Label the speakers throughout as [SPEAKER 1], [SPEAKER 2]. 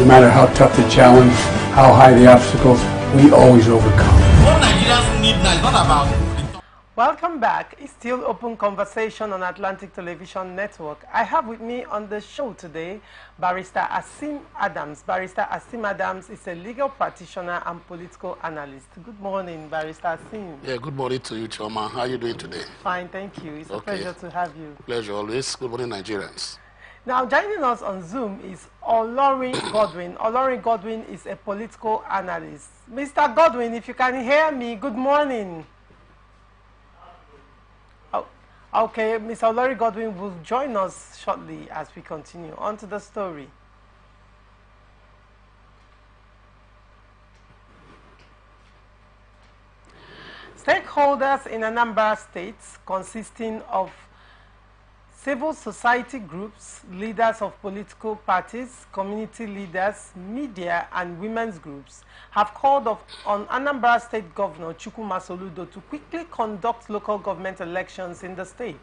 [SPEAKER 1] No matter how tough the challenge, how high the obstacles, we always overcome.
[SPEAKER 2] What Nigerians need now is not about.
[SPEAKER 3] Welcome back. It's still Open Conversation on Atlantic Television Network. I have with me on the show today Barrister Asim Adams. Barrister Asim Adams is a legal practitioner and political analyst. Good morning, Barrister Asim.
[SPEAKER 4] Yeah, good morning to you, Choma. How are you doing today?
[SPEAKER 3] Fine, thank you. It's a pleasure to have you.
[SPEAKER 4] Pleasure always. Good morning, Nigerians.
[SPEAKER 3] Now, joining us on Zoom is Olori Godwin. Olori Godwin is a political analyst. Mr. Godwin, if you can hear me, good morning. Okay, Mr. Olori Godwin will join us shortly as we continue. On to the story. Stakeholders in Anambra State, consisting of civil society groups, leaders of political parties, community leaders, media, and women's groups, have called on Anambra State Governor Chukwuma Soludo to quickly conduct local government elections in the state.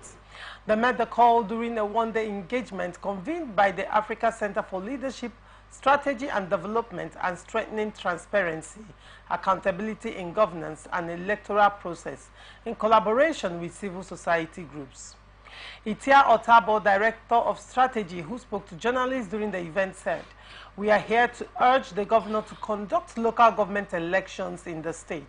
[SPEAKER 3] They made the call during a one-day engagement convened by the Africa Center for Leadership, Strategy and Development and Strengthening Transparency, Accountability in Governance and Electoral Process in collaboration with civil society groups. Itia Otabo, Director of Strategy, who spoke to journalists during the event, said, "We are here to urge the governor to conduct local government elections in the state.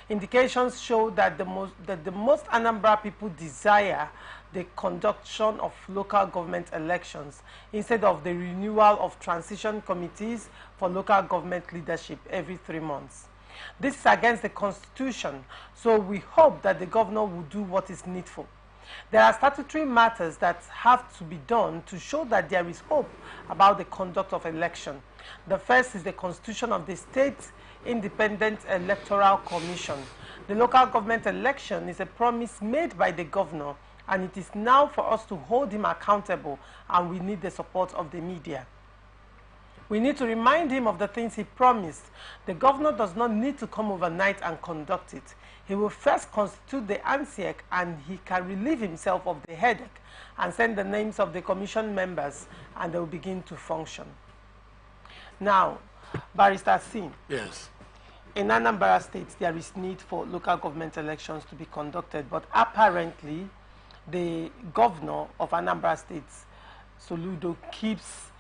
[SPEAKER 3] Indications show that the most Anambra people desire the conduction of local government elections instead of the renewal of transition committees for local government leadership every 3 months. This is against the Constitution, so we hope that the governor will do what is needful. There are statutory matters that have to be done to show that there is hope about the conduct of election. The first is the constitution of the State Independent Electoral Commission. The local government election is a promise made by the governor, and it is now for us to hold him accountable, and we need the support of the media. We need to remind him of the things he promised. The governor does not need to come overnight and conduct it. He will first constitute the ANSEC, and he can relieve himself of the headache and send the names of the commission members, and they will begin to function." Now, Barrister Sim.
[SPEAKER 4] Yes.
[SPEAKER 3] In Anambra State, there is need for local government elections to be conducted, but apparently the governor of Anambra State, Soludo, keeps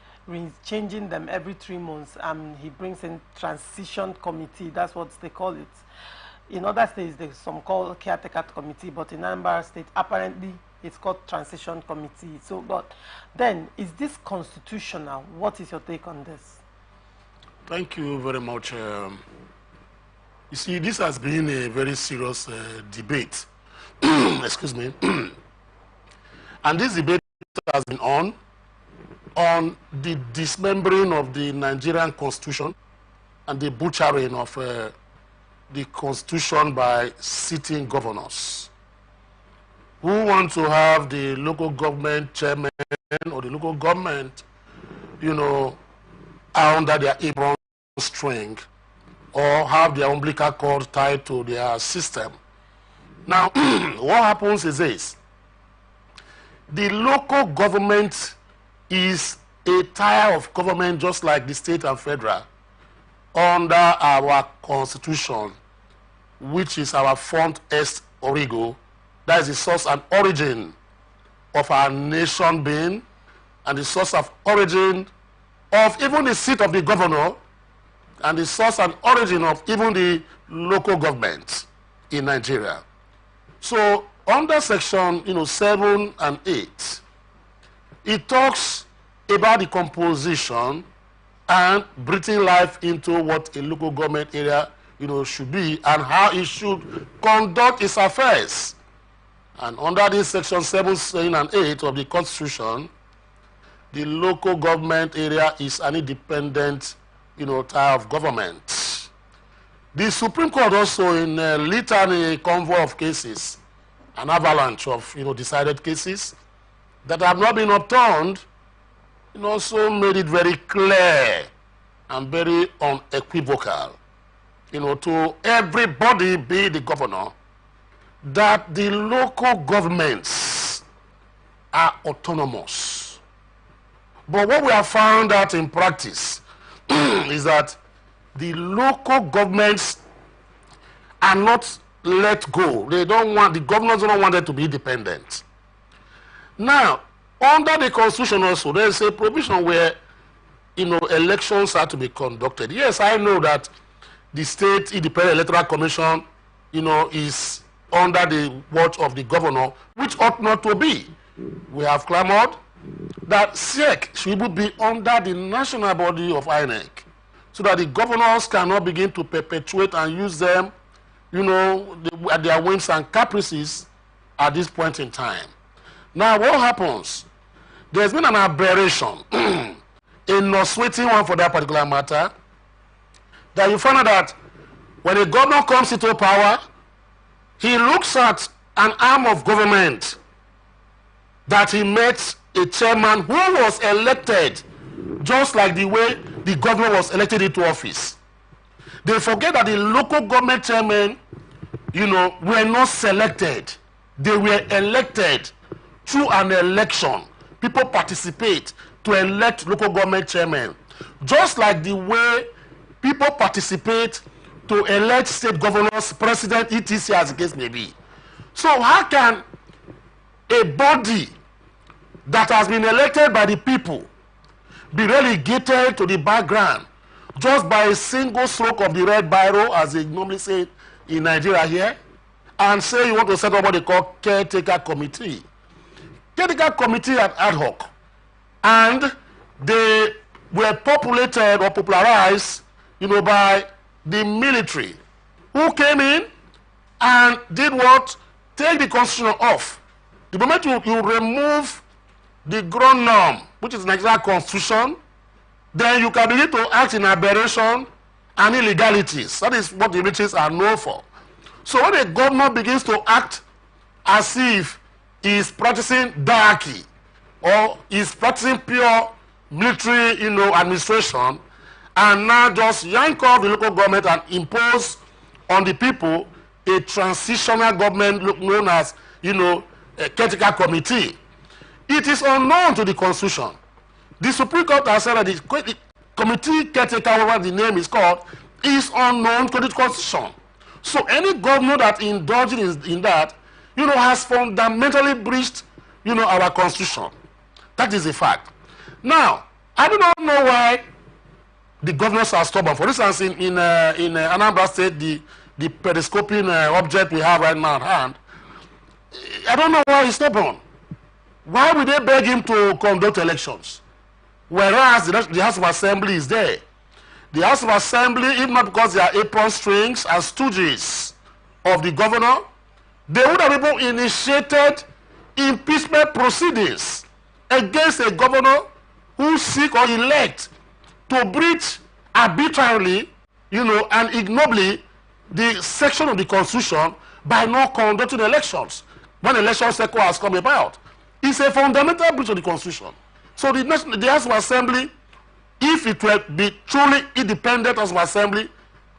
[SPEAKER 3] changing them every 3 months, and he brings in transition committee. That's what they call it. In other states, there's some called caretaker committee, but in Anambra State, apparently it's called transition committee. So, but then, is this constitutional? What is your take on this?
[SPEAKER 4] Thank you very much. You see, this has been a very serious debate. Excuse me. And this debate has been on the dismembering of the Nigerian Constitution and the butchering of the Constitution by sitting governors who want to have the local government chairman or the local government, you know, under their apron string, or have their umbilical cord tied to their system. Now, what happens is this: the local government is a tier of government just like the state and federal under our constitution, which is our font est origo. That is the source and origin of our nation being, and the source of origin of even the seat of the governor, and the source and origin of even the local government in Nigeria. So under section 7 and 8, it talks about the composition and breathing life into what a local government area should be, and how it should conduct its affairs. And under this section 7 and 8 of the Constitution, the local government area is an independent tier of government. The Supreme Court also, in a litany convoy of cases, an avalanche of decided cases that have not been overturned, also made it very clear and very unequivocal, to everybody, be the governor, that the local governments are autonomous. But what we have found out in practice, is that the local governments are not let go. They don't want, the governors don't want them to be independent. Now, under the constitution also, there is a provision where, elections are to be conducted. Yes, I know that the state independent electoral commission, is under the watch of the governor, which ought not to be. We have clamored that SEC should be under the national body of INEC, so that the governors cannot begin to perpetuate and use them, at their whims and caprices at this point in time. Now, what happens? There's been an aberration, a not-sweating one for that particular matter, that you find out that when a governor comes into power, he looks at an arm of government that he met a chairman who was elected just like the way the governor was elected into office. They forget that the local government chairmen, were not selected. They were elected through an election. People participate to elect local government chairmen, just like the way people participate to elect state governors, president, etc., as the case may be. So how can a body that has been elected by the people be relegated to the background just by a single stroke of the red biro, as they normally say in Nigeria here, and say you want to set up what they call caretaker committee? Caretaker committee at ad hoc, and they were populated or popularized, by the military, who came in and did what? Take the constitution off. The moment you remove the ground norm, which is the Nigerian constitution, then you can begin to act in aberration and illegalities. That is what the militaries are known for. So when a governor begins to act as if he is practicing diarchy or is practicing pure military, administration, and now just yank off the local government and impose on the people a transitional government known as, a caretaker committee, it is unknown to the constitution. The Supreme Court has said that the committee caretaker, whatever the name is called, is unknown to the constitution. So any governor that indulges in that, has fundamentally breached, our constitution. That is a fact. Now, I do not know why the governors are stubborn. For instance, in Anambra State, the periscoping object we have right now at hand, I don't know why he's stubborn. Why would they beg him to conduct elections? Whereas the House of Assembly is there. The House of Assembly, if not because they are apron strings and stooges of the governor, they would have even initiated impeachment proceedings against a governor who seek or elect to breach arbitrarily, and ignobly the section of the Constitution by not conducting elections when election cycle has come about. It's a fundamental breach of the Constitution. So the House of Assembly, if it will be truly independent House of Assembly,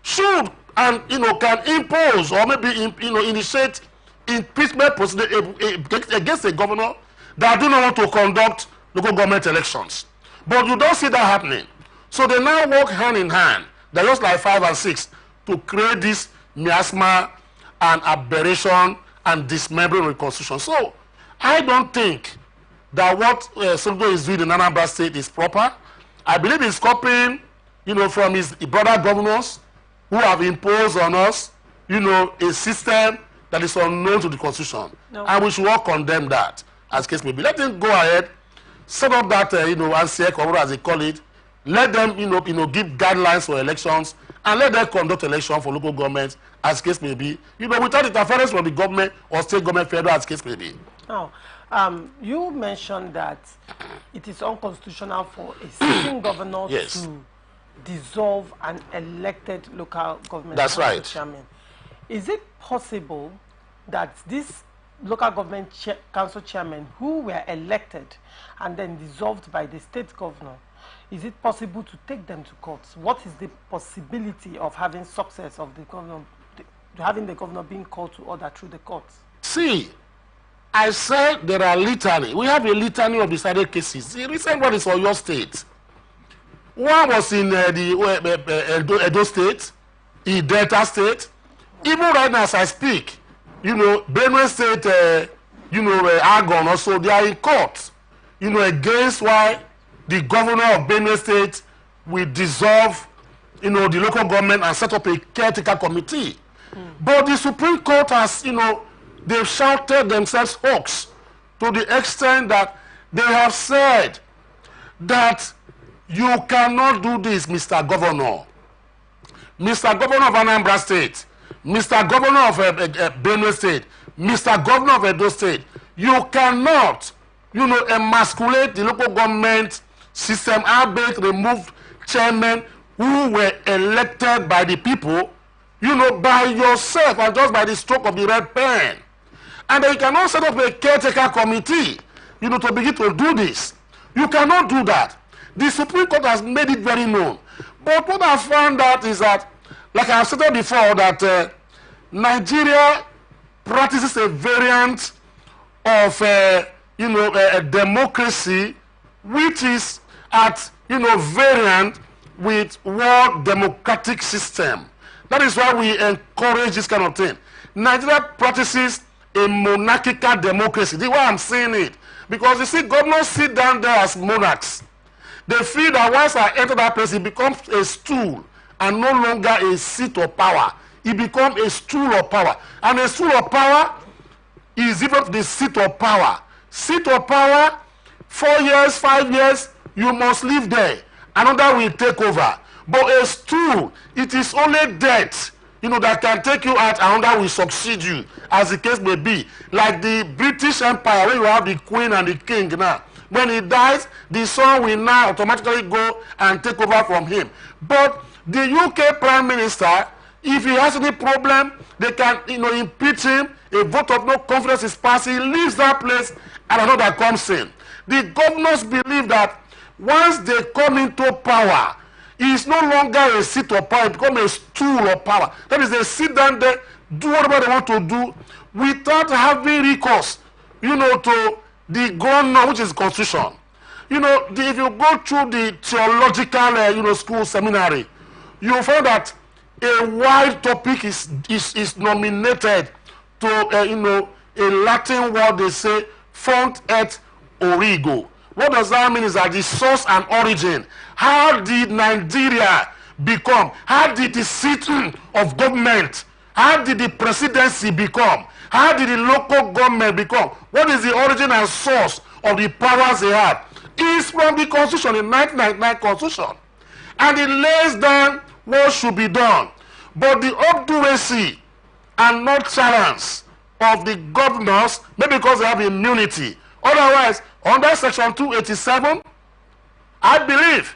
[SPEAKER 4] should and can impose or maybe initiate impeachment proceedings against a governor that do not want to conduct local government elections. But you don't see that happening. So they now work hand in hand. They're just like 5 and 6 to create this miasma and aberration and dismembering of the Constitution. So I don't think that what Soludo is doing in Anambra State is proper. I believe he's copying, from his brother governors who have imposed on us, a system that is unknown to the Constitution. No. And we should all condemn that, as case may be. Let them go ahead, set up that, ANSEC, or whatever as they call it. Let them, give guidelines for elections, and let them conduct elections for local governments, as case may be. Without interference from the government or state government, federal, as case may be.
[SPEAKER 3] Oh. You mentioned that it is unconstitutional for a sitting governor
[SPEAKER 4] Yes.
[SPEAKER 3] to dissolve an elected local government
[SPEAKER 4] That's right.
[SPEAKER 3] chairman. Is it possible that these local government council chairmen who were elected and then dissolved by the state governor, is it possible to take them to court? What is the possibility of having success of the governor, having the governor being called to order through the courts?
[SPEAKER 4] See, I said there are litany. We have a litany of decided cases. The recent one is for your state, One was in the Edo State, in Delta State. Even right now as I speak, you know, Benue State, Argon also, they are in court, you know, against why the governor of Benue State will dissolve, you know, the local government and set up a caretaker committee. But the Supreme Court has, you know, they've shouted themselves hoax to the extent that they have said that you cannot do this, Mr. Governor. Mr. Governor of Anambra State, Mr. Governor of Benue State, Mr. Governor of Edo State, you cannot, you know, emasculate the local government system, albeit remove chairmen who were elected by the people, you know, by yourself and just by the stroke of the red pen. And then you cannot set up a caretaker committee, you know, to begin to do this. You cannot do that. The Supreme Court has made it very known. But what I found out is that, like I said before, that Nigeria practices a variant of, a democracy which is at, you know, variant with world democratic system. That is why we encourage this kind of thing. Nigeria practices a monarchical democracy. The way I'm saying it, because you see, governors sit down there as monarchs. They feel that once I enter that place, it becomes a stool and no longer a seat of power. It becomes a stool of power. And a stool of power is different from the seat of power. Seat of power, 4 years, 5 years, you must live there. Another will take over. But a stool, it is only death, you know, that can take you out, and another will succeed you, as the case may be. Like the British Empire, where you have the Queen and the King now. When he dies, the son will now automatically go and take over from him. But the UK Prime Minister, if he has any problem, they can, you know, impeach him. A vote of no confidence is passed. He leaves that place, and another comes in. The governors believe that once they come into power, it is no longer a seat of power, it becomes a stool of power. That is, they sit down there, do whatever they want to do, without having recourse, you know, to the ground, which is constitution. You know, if you go through the theological, school seminary, you will find that a wide topic is nominated to, a Latin word they say, font et origo. What does that mean is that the source and origin. How did Nigeria become? How did the seat of government? How did the presidency become? How did the local government become? What is the origin and source of the powers they have? It's from the Constitution, the 1999 Constitution. And it lays down what should be done. But the obduracy and nonchalance of the governors, maybe because they have immunity. Otherwise, under Section 287, I believe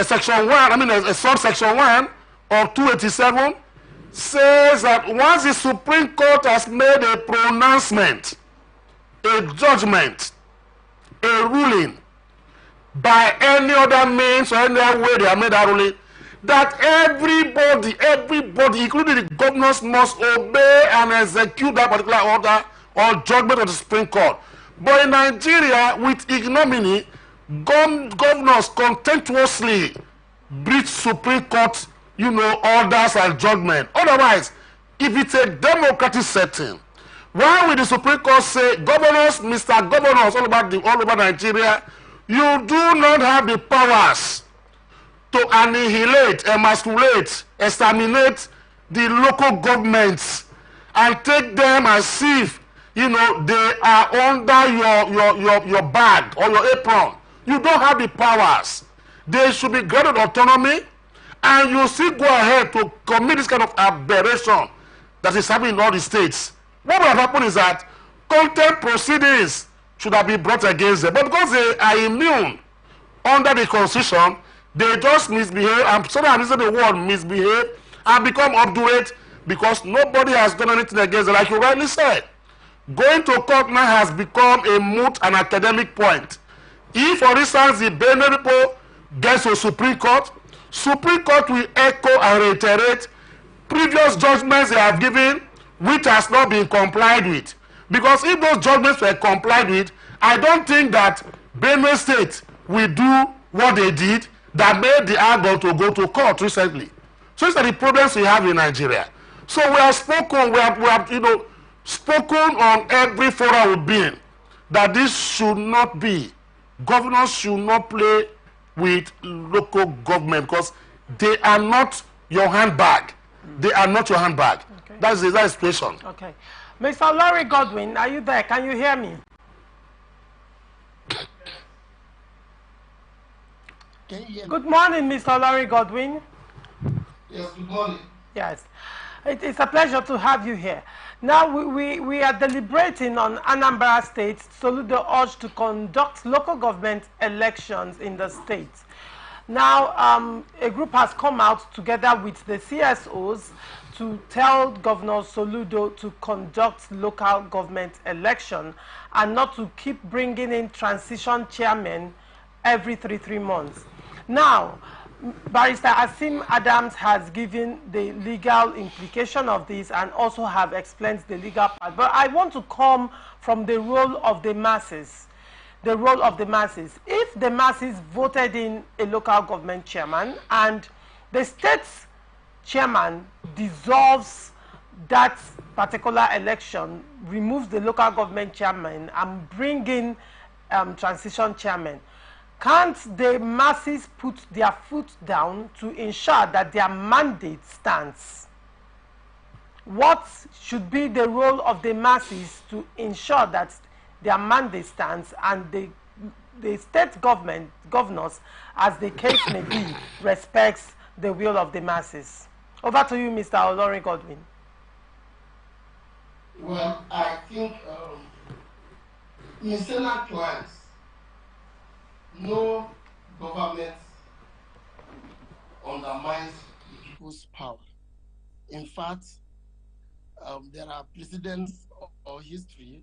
[SPEAKER 4] Section 1, a subsection 1 of 287 says that once the Supreme Court has made a pronouncement, a judgment, a ruling, by any other means or any other way they have made that ruling, that everybody, including the governors, must obey and execute that particular order or judgment of the Supreme Court. But in Nigeria, with ignominy, governors contemptuously breach Supreme Court, orders and judgment. Otherwise, if it's a democratic setting, why will the Supreme Court say, governors, Mr. Governors, all over Nigeria, you do not have the powers to annihilate, emasculate, exterminate the local governments and take them as if, they are under your bag or your apron. You don't have the powers. They should be granted autonomy, and you still go ahead to commit this kind of aberration that is happening in all the states. What would have happened is that contempt proceedings should have been brought against them. But because they are immune under the Constitution, they just misbehave. I'm sorry I'm using the word misbehave, and become obdurate because nobody has done anything against them. Like you rightly said, going to court now has become a moot and academic point. If, for instance, the Benue people gets to Supreme Court will echo and reiterate previous judgments they have given, which has not been complied with. Because if those judgments were complied with, I don't think that Benue State will do what they did. that made the angle to go to court recently. So these are the problems we have in Nigeria. So we have spoken, we have spoken on every forum we've been that this should not be. Governors should not play with local government because they are not your handbag. They are not your handbag.
[SPEAKER 3] Okay.
[SPEAKER 4] That's the situation.
[SPEAKER 3] Okay. Mr. Laurie Godwin, are you there? Can you hear me?
[SPEAKER 5] Can you hear me?
[SPEAKER 3] Good morning, Mr. Laurie Godwin.
[SPEAKER 5] Yes, good morning.
[SPEAKER 3] Yes. It's a pleasure to have you here. Now, we are deliberating on Anambra State. Soludo urged to conduct local government elections in the state. Now, a group has come out together with the CSOs to tell Governor Soludo to conduct local government election and not to keep bringing in transition chairmen every three months. Now, Barrister Asim Adams has given the legal implication of this and also have explained the legal part. But I want to come from the role of the masses. The role of the masses. If the masses voted in a local government chairman and the state's chairman dissolves that particular election, removes the local government chairman and bring in transition chairman, can't the masses put their foot down to ensure that their mandate stands? What should be the role of the masses to ensure that their mandate stands and the state governors, as the case may be, respects the will of the masses? Over to you, Mr. Olori Godwin.
[SPEAKER 5] Well, I think in Senate clients, no government undermines the people's power. In fact, there are precedents or history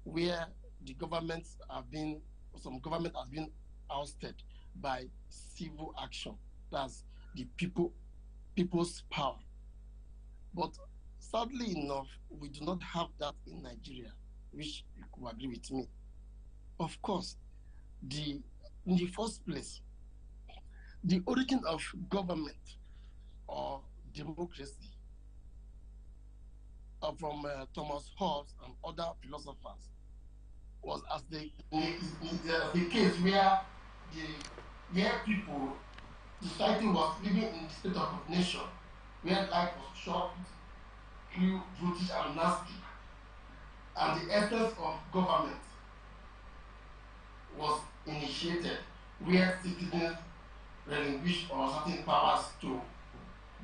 [SPEAKER 5] where the governments have been, some government has been ousted by civil action. That's the people's power. But sadly enough, we do not have that in Nigeria, which you could agree with me. Of course, in the first place, the origin of government or democracy from Thomas Hobbes and other philosophers was as the case where people, society was living in the state of nation, where life was short, cruel, brutish, and nasty, and the essence of government was initiated, where citizens relinquish or certain powers to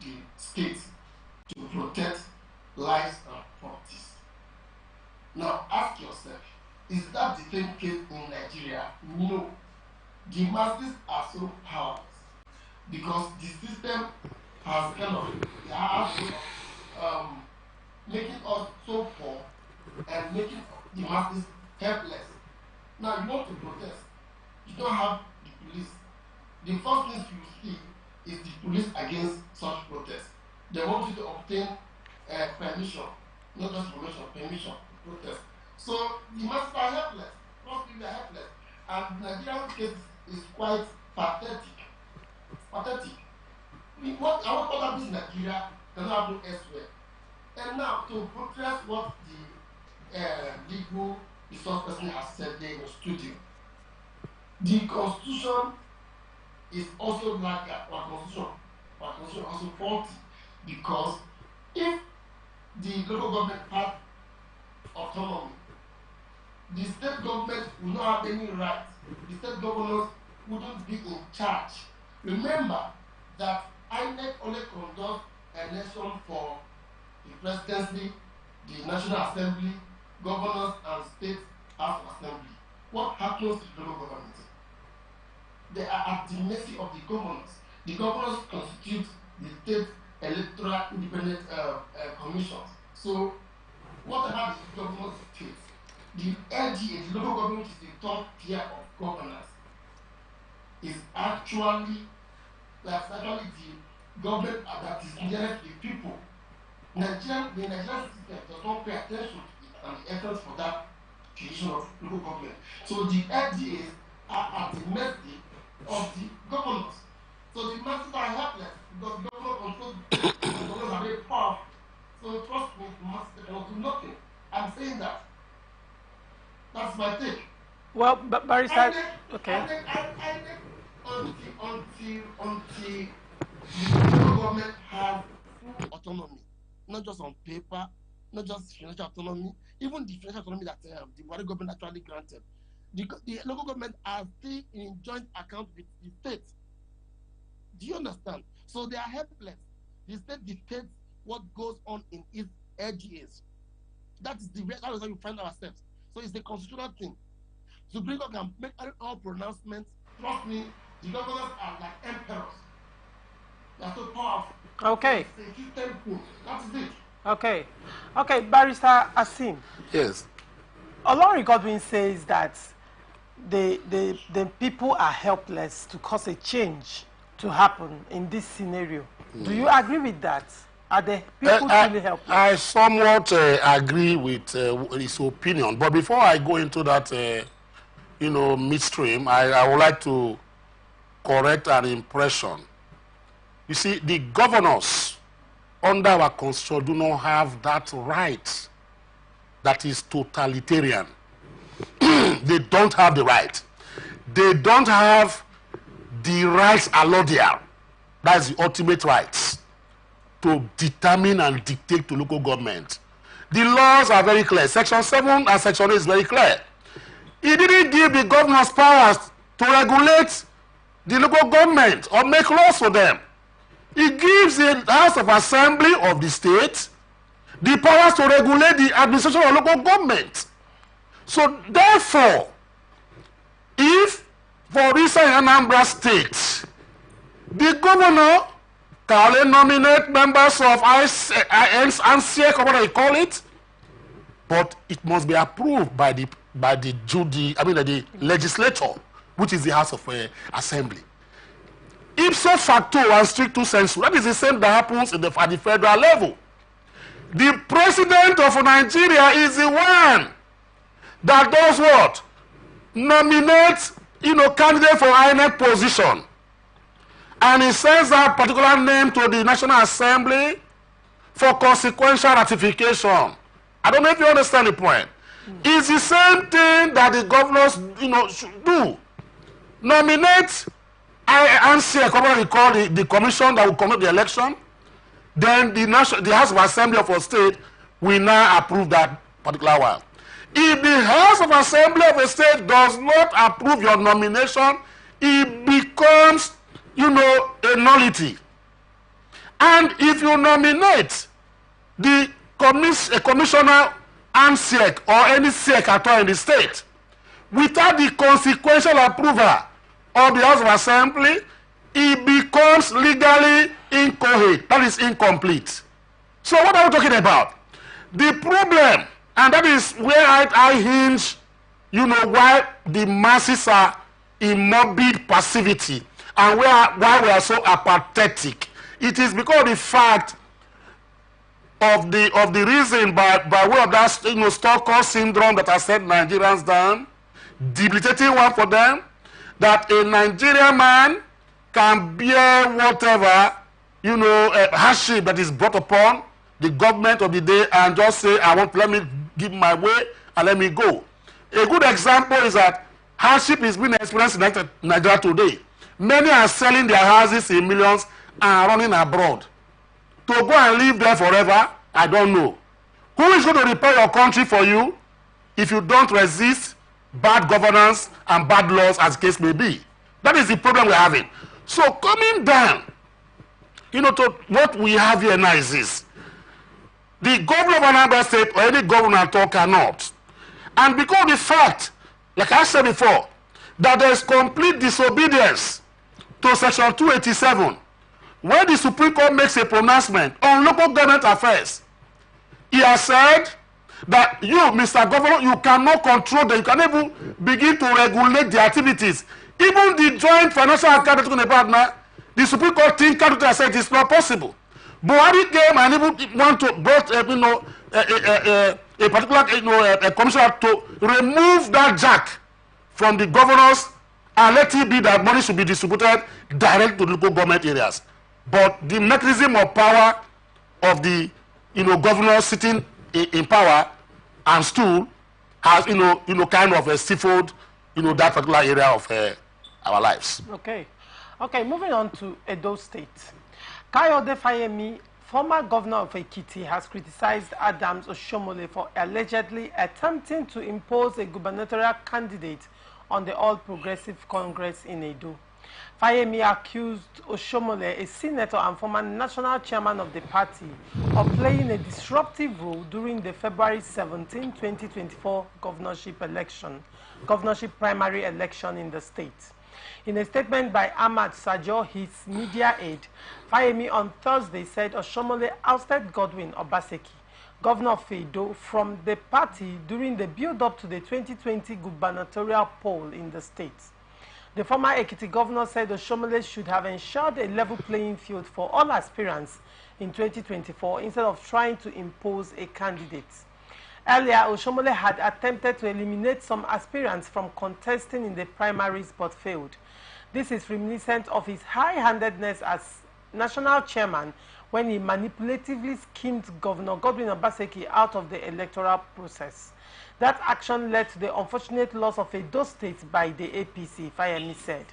[SPEAKER 5] the state to protect lives and properties. Now ask yourself, is that the same case in Nigeria? No. The masses are so powerless because the system has kind of making us so poor and making the masses helpless. Now you want to protest, you don't have the police. The first thing you see is the police against such protests. They want you to obtain permission, not just permission to protest. So the masses are helpless. Most people are helpless. And the Nigerian case is quite pathetic. Pathetic. What happens in Nigeria cannot happen elsewhere. And now to protest what the legal resource person has said there in the studio, the constitution is also like our constitution also faulty, because if the local government had autonomy, the state government will not have any rights. The state governors wouldn't be in charge. Remember that INEC only conducts election for the presidency, the National Assembly, governors, and state house assembly. What happens to the local government? They are at the mercy of the governors. The governors constitute the state electoral independent commissions. So whatever the governors state, the LGA, the local government, is the top tier of governance, is actually the government that is nearest to the people. The Nigerian system does not pay attention to it and the efforts for that creation of local government. So the LGAs are at the mercy of the governors. So the masses are helpless because the government controls the governors are very powerful. So trust me, the masses cannot do nothing. I'm saying that. That's my take.
[SPEAKER 3] Well, but Barrister, okay.
[SPEAKER 5] I think until the federal government has full autonomy, not just on paper, not just financial autonomy, even the financial autonomy that the Buhari government actually granted. The local government are still in joint account with the state. Do you understand? So they are helpless. The state dictates what goes on in its LGAs. That is how you find ourselves. So it's the constitutional thing. Supreme Court can make all pronouncements. Trust me, the governors are like emperors. They are so powerful.
[SPEAKER 3] Okay.
[SPEAKER 5] It's a system code. That is it.
[SPEAKER 3] Okay. Okay, Barrister Asim.
[SPEAKER 4] Yes.
[SPEAKER 3] Olori Godwin says that the people are helpless to cause a change to happen in this scenario. Do you agree with that? Are the people truly helpless?
[SPEAKER 4] I somewhat agree with his opinion, but before I go into that, midstream, I would like to correct an impression. You see, the governors under our constitution do not have that right that is totalitarian. They don't have the right. They don't have the rights allodial. That's the ultimate rights to determine and dictate to local government. The laws are very clear. Section 7 and Section 8 is very clear. He didn't give the governors powers to regulate the local government or make laws for them. He gives the House of Assembly of the state the powers to regulate the administration of local government. So therefore, if, for instance, in Anambra State, the governor can only nominate members of ANSEC, or what I call it, but it must be approved by the legislature, which is the House of Assembly. Ipso facto and stricto sensu, that is the same that happens at the federal level. The president of Nigeria is the one that does what? Nominates, candidate for INEC position. And he sends that particular name to the National Assembly for consequential ratification. I don't know if you understand the point. It's the same thing that the governors, should do. Nominate ANSEC, what we call the commission that will conduct the election. Then the House of Assembly of a state will now approve that particular one. If the House of Assembly of a state does not approve your nomination, it becomes, a nullity. And if you nominate the commissioner ANSEC or any SEC at all in the state without the consequential approval of the House of Assembly, it becomes legally incoherent. That is incomplete. So what are we talking about? The problem, and that is where I hinge, why the masses are in morbid passivity and why we are so apathetic. It is because of the fact of the reason by way of that Stockholm syndrome that has set Nigerians down, debilitating one for them, that a Nigerian man can bear whatever hardship that is brought upon the government of the day and just say, let me give my way and let me go. A good example is that hardship is being experienced in Nigeria today. Many are selling their houses in millions and running abroad. To go and live there forever, I don't know. Who is going to repair your country for you if you don't resist bad governance and bad laws, as the case may be? That is the problem we're having. So coming down, to what we have here now is this. The governor of Anambra State or any governor at all cannot. And because of the fact, like I said before, that there is complete disobedience to Section 287, when the Supreme Court makes a pronouncement on local government affairs, he has said that you, Mr. Governor, you cannot control them. You cannot even begin to regulate the activities. Even the joint financial account partner, the Supreme Court think has said it is not possible. Buhari came and even want to brought a particular commissioner to remove that jack from the governors and let it be that money should be distributed direct to the local government areas. But the mechanism of power of the governor sitting in power and stool has kind of stifled that particular area of our lives.
[SPEAKER 3] Okay, moving on to Edo State. Kayode Fayemi, former governor of Ekiti, has criticized Adams Oshomole for allegedly attempting to impose a gubernatorial candidate on the All Progressive Congress in Edo. Fayemi accused Oshomole, a senator and former national chairman of the party, of playing a disruptive role during the February 17, 2024 governorship primary election in the state. In a statement by Ahmad Sajo, his media aide, Fayemi on Thursday said Oshomole ousted Godwin Obaseki, governor of Edo, from the party during the build-up to the 2020 gubernatorial poll in the state. The former Ekiti governor said Oshomole should have ensured a level playing field for all aspirants in 2024 instead of trying to impose a candidate. Earlier, Oshomole had attempted to eliminate some aspirants from contesting in the primaries but failed. This is reminiscent of his high-handedness as national chairman when he manipulatively schemed Governor Godwin Obaseki out of the electoral process. That action led to the unfortunate loss of Edo State by the APC, Fayemi said.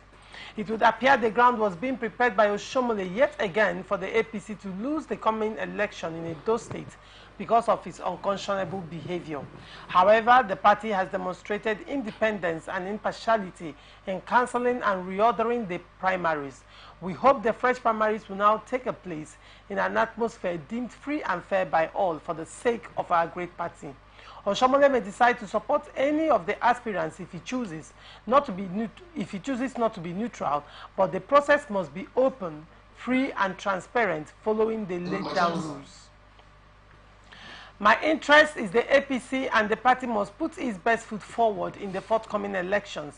[SPEAKER 3] It would appear the ground was being prepared by Oshomole yet again for the APC to lose the coming election in Edo State because of its unconscionable behavior. However, the party has demonstrated independence and impartiality in cancelling and reordering the primaries. We hope the fresh primaries will now take a place in an atmosphere deemed free and fair by all for the sake of our great party. Oshomole may decide to support any of the aspirants if he chooses not to be neutral, but the process must be open, free and transparent following the laid down rules. My interest is the APC and the party must put its best foot forward in the forthcoming elections.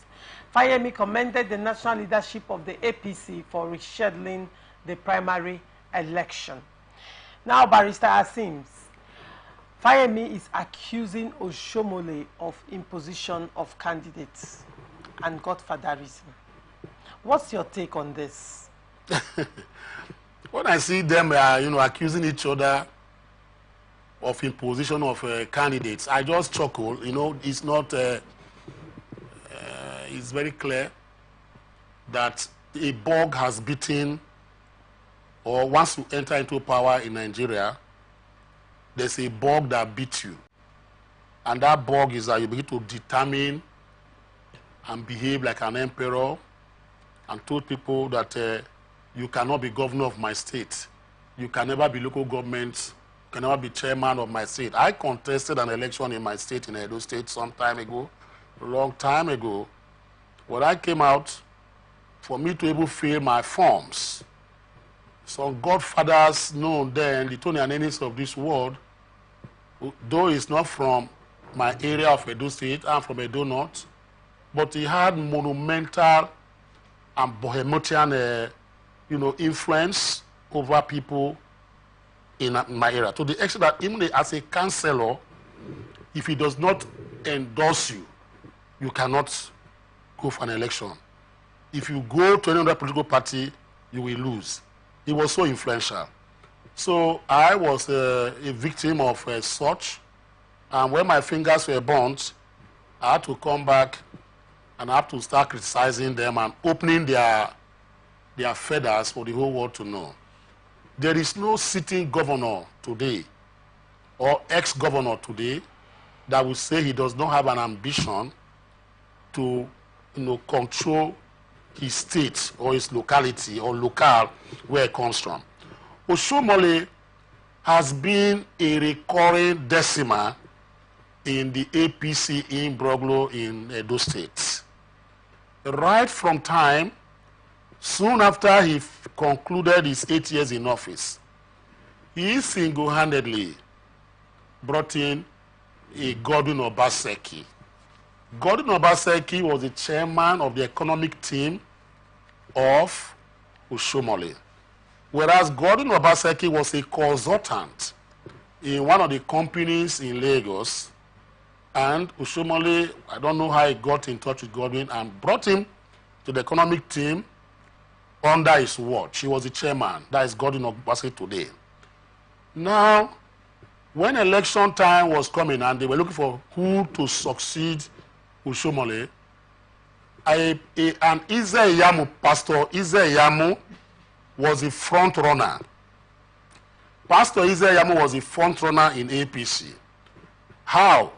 [SPEAKER 3] Fayemi commended the national leadership of the APC for rescheduling the primary election. Now, Barrister Asims, Fayemi is accusing Oshomole of imposition of candidates and godfatherism. What's your take on this?
[SPEAKER 4] When I see them, accusing each other of imposition of candidates, I just chuckle. It's not. It's very clear that a bug has bitten, or once you enter into power in Nigeria, there's a bug that beats you. And that bug is that you begin to determine and behave like an emperor and told people that you cannot be governor of my state. You can never be local government. You can never be chairman of my state. I contested an election in my state, in Edo State, some time ago, a long time ago. When I came out, for me to even fill my forms, some godfathers known then, the Tony and Ennis of this world, though he's not from my area of Edo State, I'm from Edo North, but he had monumental and bohemian, influence over people in my area. To the extent that even as a councillor, if he does not endorse you, you cannot go for an election. If you go to any other political party, you will lose. He was so influential. So I was a victim of such, and when my fingers were burnt, I had to come back and I had to start criticizing them and opening their feathers for the whole world to know. There is no sitting governor today or ex-governor today that will say he does not have an ambition to control his state or his locality or locale where it comes from. Oshomole has been a recurring decimal in the APC in Broglo in Edo State. Right from time, soon after he concluded his 8 years in office, he single-handedly brought in a Godwin Obaseki. Godwin Obaseki was the chairman of the economic team of Oshomole, whereas Godwin Obaseki was a consultant in one of the companies in Lagos, and Oshomole, I don't know how he got in touch with Godwin and brought him to the economic team under his watch. He was the chairman. That is Godwin Obaseki today. Now, when election time was coming and they were looking for who to succeed Oshomole, an Ize Iyamu, Pastor Ize Iyamu, was the front runner. Pastor Ize Iyamu was the front runner in APC. How?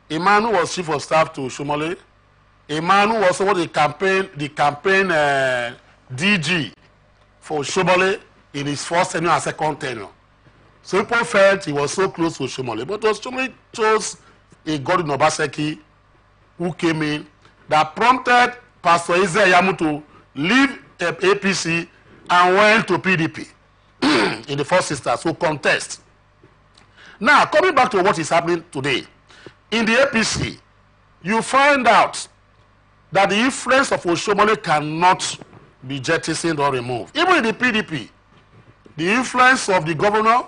[SPEAKER 4] A man who was chief of staff to Oshomole, a man who was over the campaign DG for Oshomole in his first tenure and second tenure. So people felt he was so close to Oshomole, but Oshomole chose a Godwin Obaseki who came in that prompted Pastor Ize Iyamu to leave APC and went to PDP in the first instance to contest. Now, coming back to what is happening today, in the APC, you find out that the influence of Oshomole cannot be jettisoned or removed. Even in the PDP, the influence of the governor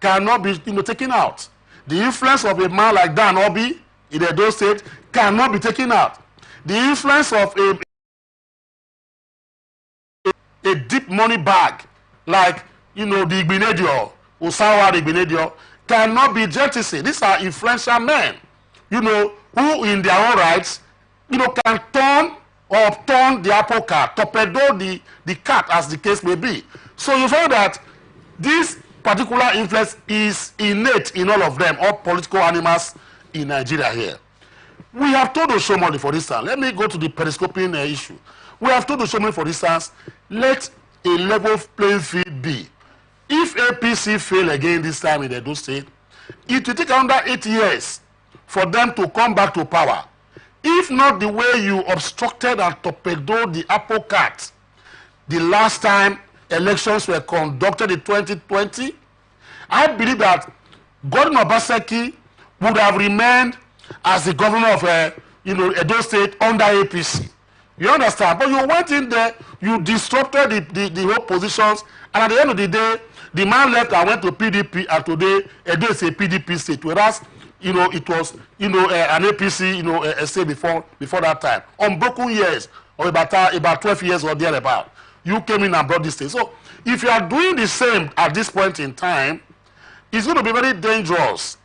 [SPEAKER 4] cannot be taken out. The influence of a man like Dan Obi in the Edo State cannot be taken out. The influence of a deep money bag like the Igbinedio, Osawa Igbinedio, cannot be jettisoned. These are influential men, who in their own rights, can turn or upturn the apple cart, torpedo the cart as the case may be. So you find that this particular influence is innate in all of them, all political animals in Nigeria here. We have told Oshomole, for instance, let me go to the periscoping issue. We have told Oshomole, for instance, let a level playing field be. If APC fail again this time in the Edo State, it will take under 8 years for them to come back to power. If not the way you obstructed and torpedoed the apple cart the last time elections were conducted in 2020, I believe that Godwin Obaseki would have remained as the governor of Edo State under APC. You understand? But you went in there, you disrupted the whole positions, and at the end of the day, the man left and went to PDP, and today Edo is a PDP state, whereas it was an APC state before that time. Unbroken years, or about 12 years or thereabout, you came in and brought this state. So if you are doing the same at this point in time, it's going to be very dangerous,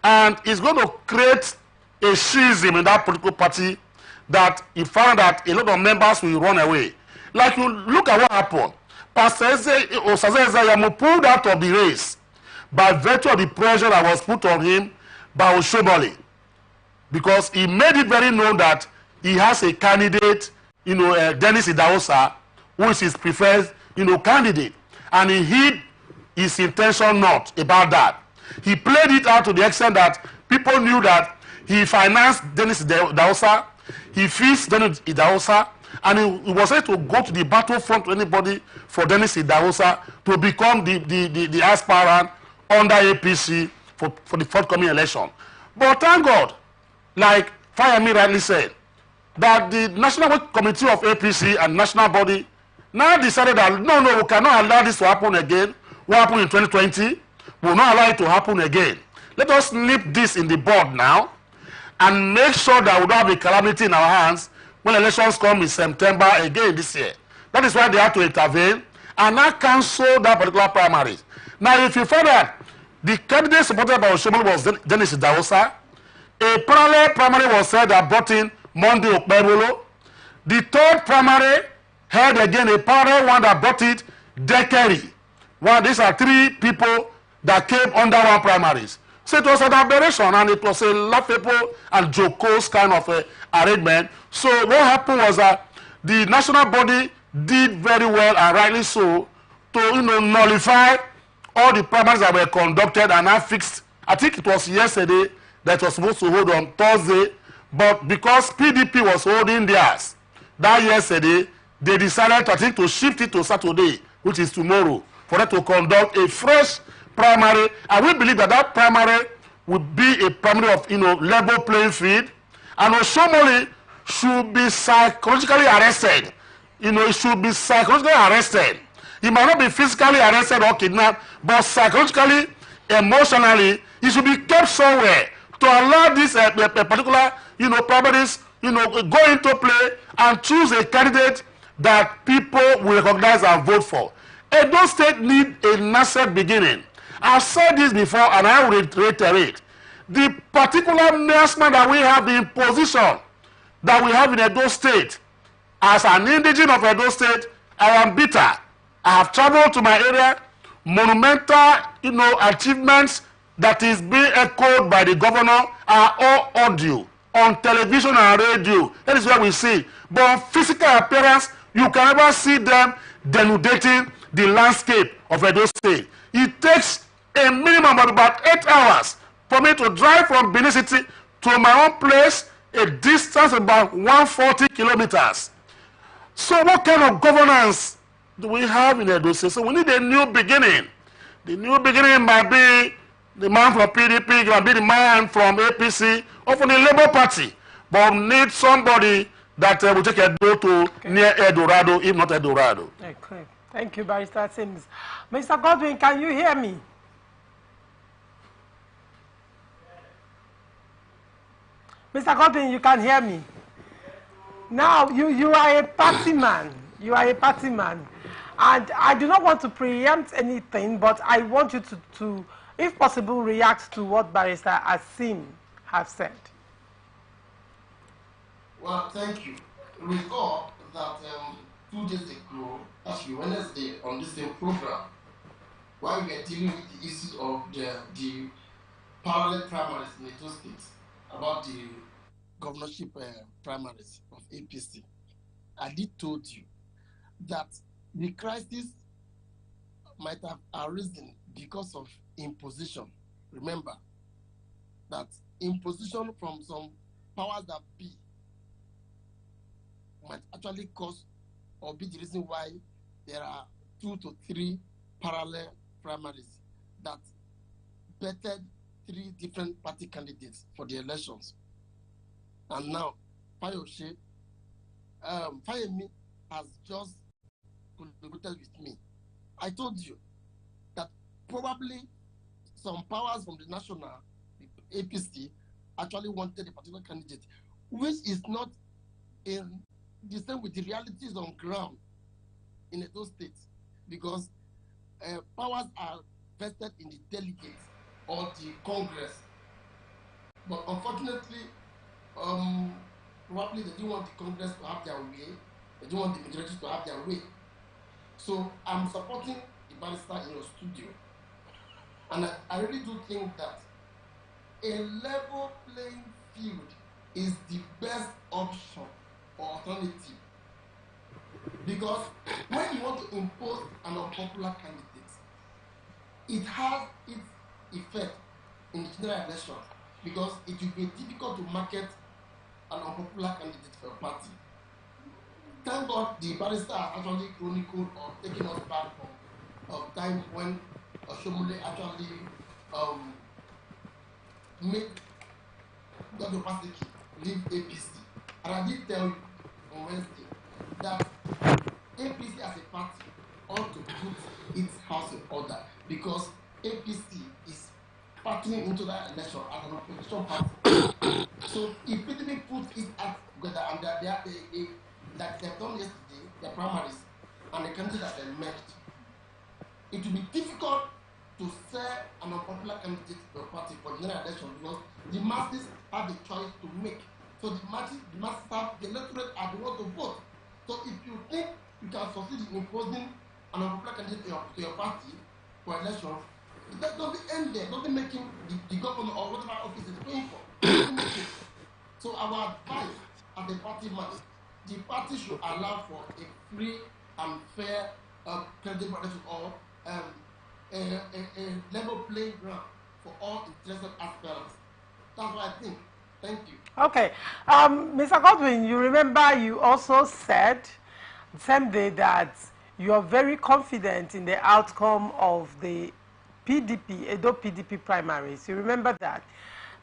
[SPEAKER 4] and it's going to create a schism in that political party that you found that a lot of members will run away. Like you look at what happened. Pastor Osaze Iyamu pulled out of the race by virtue of the pressure that was put on him by Oshomole, because he made it very known that he has a candidate, Dennis Idahosa, who is his preferred, candidate, and he hid his intention not about that. He played it out to the extent that people knew that he financed Dennis Idahosa, he feeds Dennis Idahosa, and he was able to go to the battlefront to anybody for Dennis Idahosa to become the aspirant under APC for the forthcoming election. But thank God, like Fayemi rightly said, that the National Committee of APC and national body now decided that no, we cannot allow this to happen again. What happened in 2020, we will not allow it to happen again. Let us nip this in the bud now and make sure that we don't have a calamity in our hands when elections come in September again this year. That is why they have to intervene and now cancel that particular primaries. Now, if you find that the candidate supported by Oshomole was Dennis Idahosa, a parallel primary was said that brought in Monday Okpebolo. The third primary held again a parallel one that brought it Dekeri. Well, these are three people that came under one primaries. So it was an aberration, and it was a laughable and jocose kind of arrangement. So what happened was that the national body did very well, and rightly so, to nullify all the primaries that were conducted and now fixed. I think it was yesterday that was supposed to hold on Thursday, but because PDP was holding theirs that yesterday, they decided, I think, to shift it to Saturday, which is tomorrow, for them to conduct a fresh primary. And we believe that that primary would be a primary of level playing field, and Oshomole should be psychologically arrested. It should be psychologically arrested. He might not be physically arrested or kidnapped, but psychologically, emotionally, he should be kept somewhere to allow these particular primaries go into play and choose a candidate that people will recognize and vote for. Edo State need a nascent beginning. I've said this before and I will reiterate. The particular mayorman that we have, the position that we have in Edo State, as an indigene of Edo State, I am bitter. I have traveled to my area, monumental, achievements that is being echoed by the governor are all audio on television and radio. That is where we see. But on physical appearance, you can never see them denudating the landscape of Edo State. It takes a minimum of about 8 hours for me to drive from Benin City to my own place, a distance of about 140 kilometers. So what kind of governance do we have in Edo State? So we need a new beginning. The new beginning might be the man from PDP, it might be the man from APC, or from the Labour Party. But we need somebody that will take Edo to near Eldorado, if not Eldorado.
[SPEAKER 3] Okay. Thank you, Barrister Sims. Mr. Godwin, can you hear me? Mr. Godwin, you can hear me. Now, you are a party man. You are a party man. And I do not want to preempt anything, but I want you to if possible, react to what Barrister Asim has said.
[SPEAKER 5] Well, thank you. Recall that 2 days ago, actually Wednesday, on this same program, while we were dealing with the issues of the parallel primaries in the 2 states, about the governorship primaries of APC, I did told you that the crisis might have arisen because of imposition. Remember that imposition from some powers that be might actually cause or be the reason why there are 2 to 3 parallel primaries that betted 3 different party candidates for the elections. And now, Fayemi has just collaborated with me. I told you that probably some powers from the national, the APC, actually wanted a particular candidate, which is not in the same with the realities on ground in those states, because powers are vested in the delegates or the Congress. But unfortunately, probably they didn't want the Congress to have their way. They didn't want the majority to have their way. So I'm supporting the barrister in your studio. And I really do think that a level playing field is the best option or alternative. Because when you want to impose an unpopular candidate, it has its effect in the general elections, because it will be difficult to market an unpopular candidate for a party. Thank God the barrister has actually chronicled or taken us back from time when Oshomole actually made Dr. Pasiki leave APC. And I did tell you on Wednesday that APC as a party ought to put its house in order, because APC is partnering into that election as an opposition party. So if PDP puts its act together and like they've done yesterday, the primaries, and the candidate that emerged, it will be difficult to sell an unpopular candidate to a party for the general election, because the masses have the choice to make. So the masses have the electorate are the ones to vote. So if you think you can succeed in imposing an unpopular candidate to your party for election, that doesn't end there. Doesn't make him the governor or whatever office is paying for. So our advice as a party man, the party should allow for a free and fair credible election, or a level playing ground for all interested aspirants. That's what I think. Thank you.
[SPEAKER 3] Okay. Mr. Godwin, you remember you also said the same day that you are very confident in the outcome of the Edo PDP primaries. You remember that?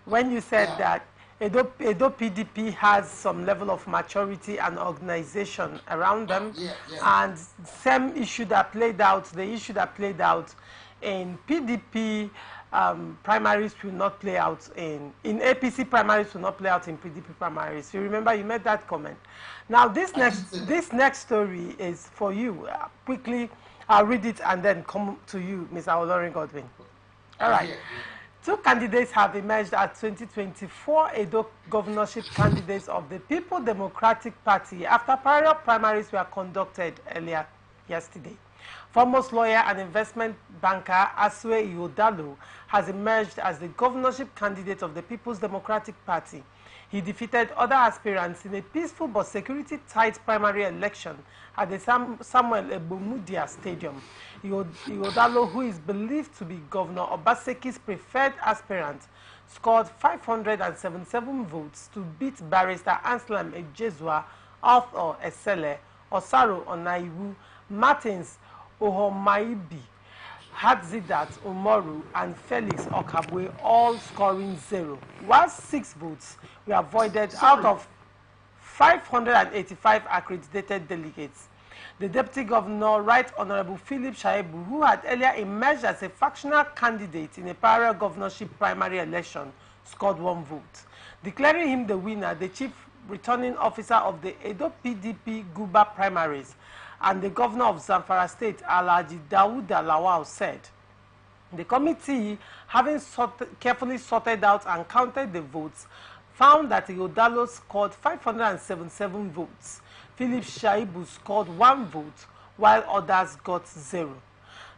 [SPEAKER 3] When you said that Edo PDP has some level of maturity and organization around them, and same issue that played out, the issue that played out in PDP primaries will not play out in APC primaries will not play out in PDP primaries. You remember you made that comment. Now this next story is for you. Quickly, I'll read it and then come to you, Mr. Olorin Godwin. All right. Two candidates have emerged as 2024 Edo governorship candidates of the People Democratic Party after prior primaries were conducted earlier yesterday. Foremost lawyer and investment banker Asue Ihodalo has emerged as the governorship candidate of the People's Democratic Party. He defeated other aspirants in a peaceful but security-tight primary election at the Samuel Ebumudia Stadium. Ihodalo, who is believed to be Governor Obaseki's preferred aspirant, scored 577 votes to beat Barrister Anselm Ejezua, Arthur Esele, Osaro Onaiwu, Martins Ohomaibi, Hadzidat Umoru, and Felix Okabwe, all scoring 0, while 6 votes were avoided out of 585 accredited delegates. The Deputy Governor, Right Honorable Philip Shaibu, who had earlier emerged as a factional candidate in a parallel governorship primary election, scored 1 vote. Declaring him the winner, the Chief Returning Officer of the Edo PDP Guba primaries and the Governor of Zamfara State, Alhaji Dawuda Lawal, said, the committee, having carefully sorted out and counted the votes, found that Ihodalo scored 577 votes. Philip Shaibu scored 1 vote, while others got 0.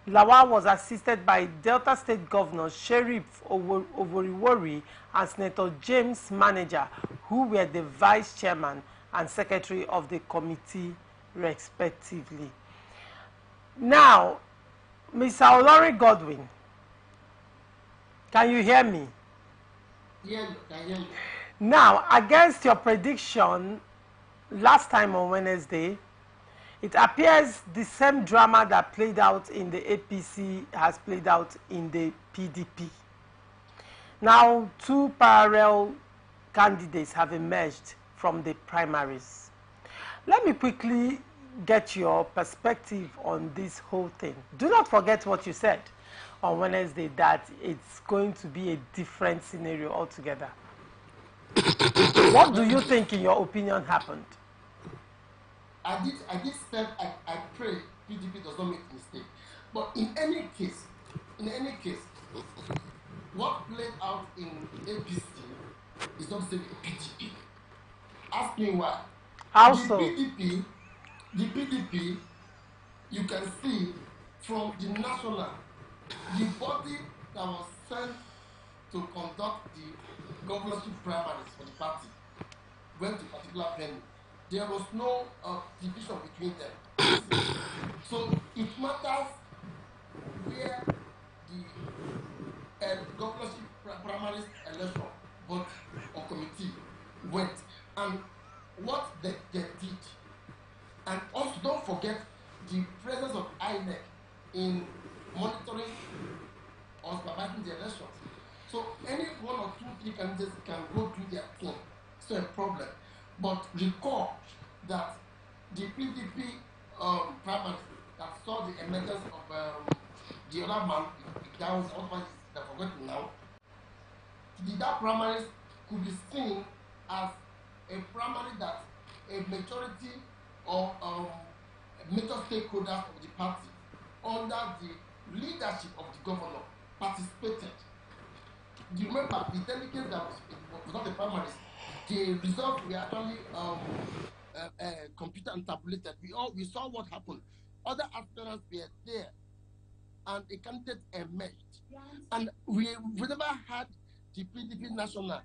[SPEAKER 3] Lawal was assisted by Delta State Governor Sheriff Ovoriwori and Senator James Manager, who were the Vice Chairman and Secretary of the committee, respectively. Now, Mr. Olorin Godwin, can you hear me?
[SPEAKER 5] Yeah, I hear you.
[SPEAKER 3] Now, against your prediction last time on Wednesday, it appears the same drama that played out in the APC has played out in the PDP. Now, 2 parallel candidates have emerged from the primaries. Let me quickly get your perspective on this whole thing. Do not forget what you said on Wednesday, that it's going to be a different scenario altogether. What do you think, in your opinion, happened?
[SPEAKER 5] I did say I pray PDP does not make mistake. But in any case, what played out in APC is not the same in PDP. Ask me why.
[SPEAKER 3] How so?
[SPEAKER 5] The PDP, you can see from the national, the body that was sent to conduct the governorship primaries for the party went to a particular venue. There was no division between them. So it matters where the governorship primaries election vote or committee went and what they did. And also don't forget the presence of INEC in monitoring or supervising the elections. So any 1 or 2, 3 candidates can go through their thing. It's not a problem. But recall that the PDP primaries that saw the emergence of the other man, that was otherwise they're forgotten now. That primaries could be seen as a primary that a majority or major stakeholders of the party under the leadership of the governor participated. Do you remember the delegates that was not the primaries? The results were actually computer and tabulated. We saw what happened. Other aspirants were there, and a candidate emerged. Yes. And we never had the PDP national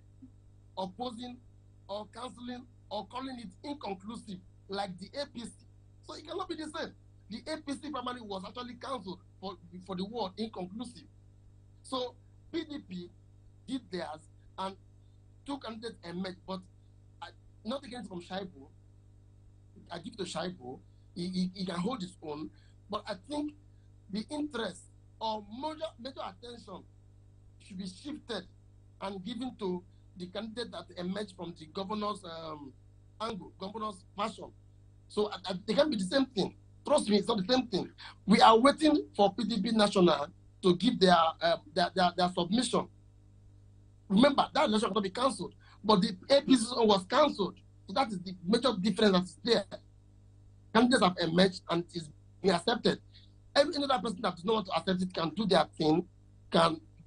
[SPEAKER 5] opposing or cancelling or calling it inconclusive like the APC. So it cannot be the same. The APC primary was actually cancelled for the word inconclusive. So PDP did theirs and 2 candidates emerged, but not against from Shaibu. I give to Shaibu. He can hold his own, but I think the interest or major attention should be shifted and given to the candidate that emerged from the governor's angle, governor's passion. So they can be the same thing. Trust me, it's not the same thing. We are waiting for PDP National to give their submission. Remember, that election cannot be cancelled, but the APC was cancelled. So that is the major difference that is there. Candidates have emerged and it is being accepted. Any other person that does not want to accept it can do their thing.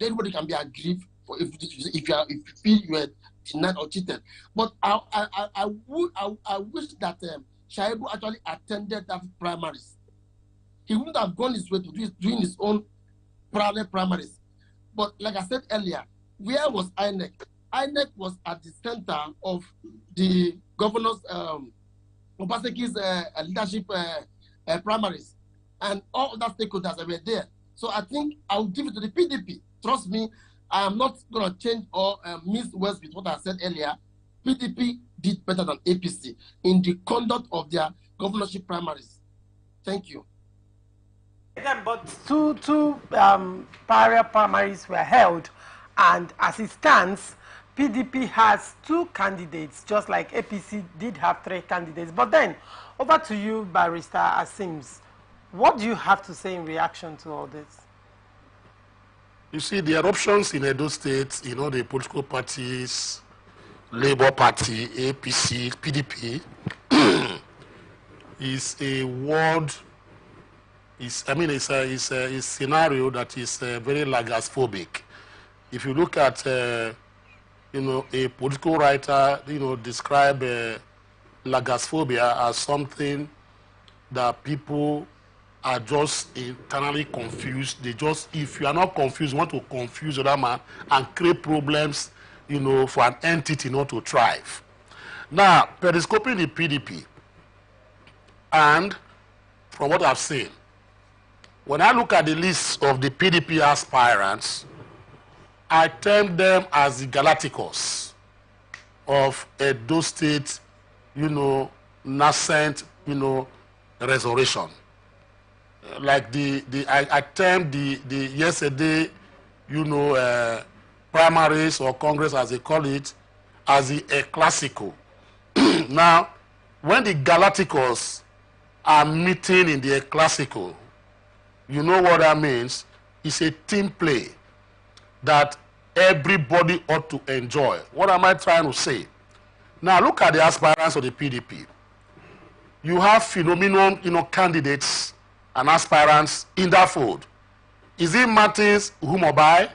[SPEAKER 5] Everybody can be aggrieved for if you feel you were denied or cheated. But I wish that Shaibu actually attended that primaries. He wouldn't have gone his way to doing his own parallel primaries. But like I said earlier, where was INEC? INEC was at the center of the governor's Obaseki's leadership primaries, and all other stakeholders were there. So I think I'll give it to the PDP. Trust me, I am not going to change or miss words with what I said earlier. PDP did better than APC in the conduct of their governorship primaries. Thank you.
[SPEAKER 3] But two parallel primaries were held, and as it stands, PDP has 2 candidates, just like APC did have 3 candidates. But then, over to you, Barrister Asims. What do you have to say in reaction to all this?
[SPEAKER 4] You see, the eruptions in Edo State, the political parties, Labour Party, APC, PDP, is a world. It's a scenario that is very lagophobic. If you look at a political writer, describe lagosphobia as something that people are just internally confused. If you are not confused, you want to confuse the other man and create problems, for an entity not to thrive. Now, periscoping the PDP, and from what I've seen, when I look at the list of the PDP aspirants, I term them as the Galacticos of Edo State, nascent, resurrection. Like I termed the yesterday, primaries or Congress, as they call it, as the Classico. Now, when the Galacticos are meeting in the Classico, you know what that means? It's a team play that everybody ought to enjoy. What am I trying to say? Now look at the aspirants of the PDP. You have phenomenal, candidates and aspirants in that fold. Is it Martins Humobai,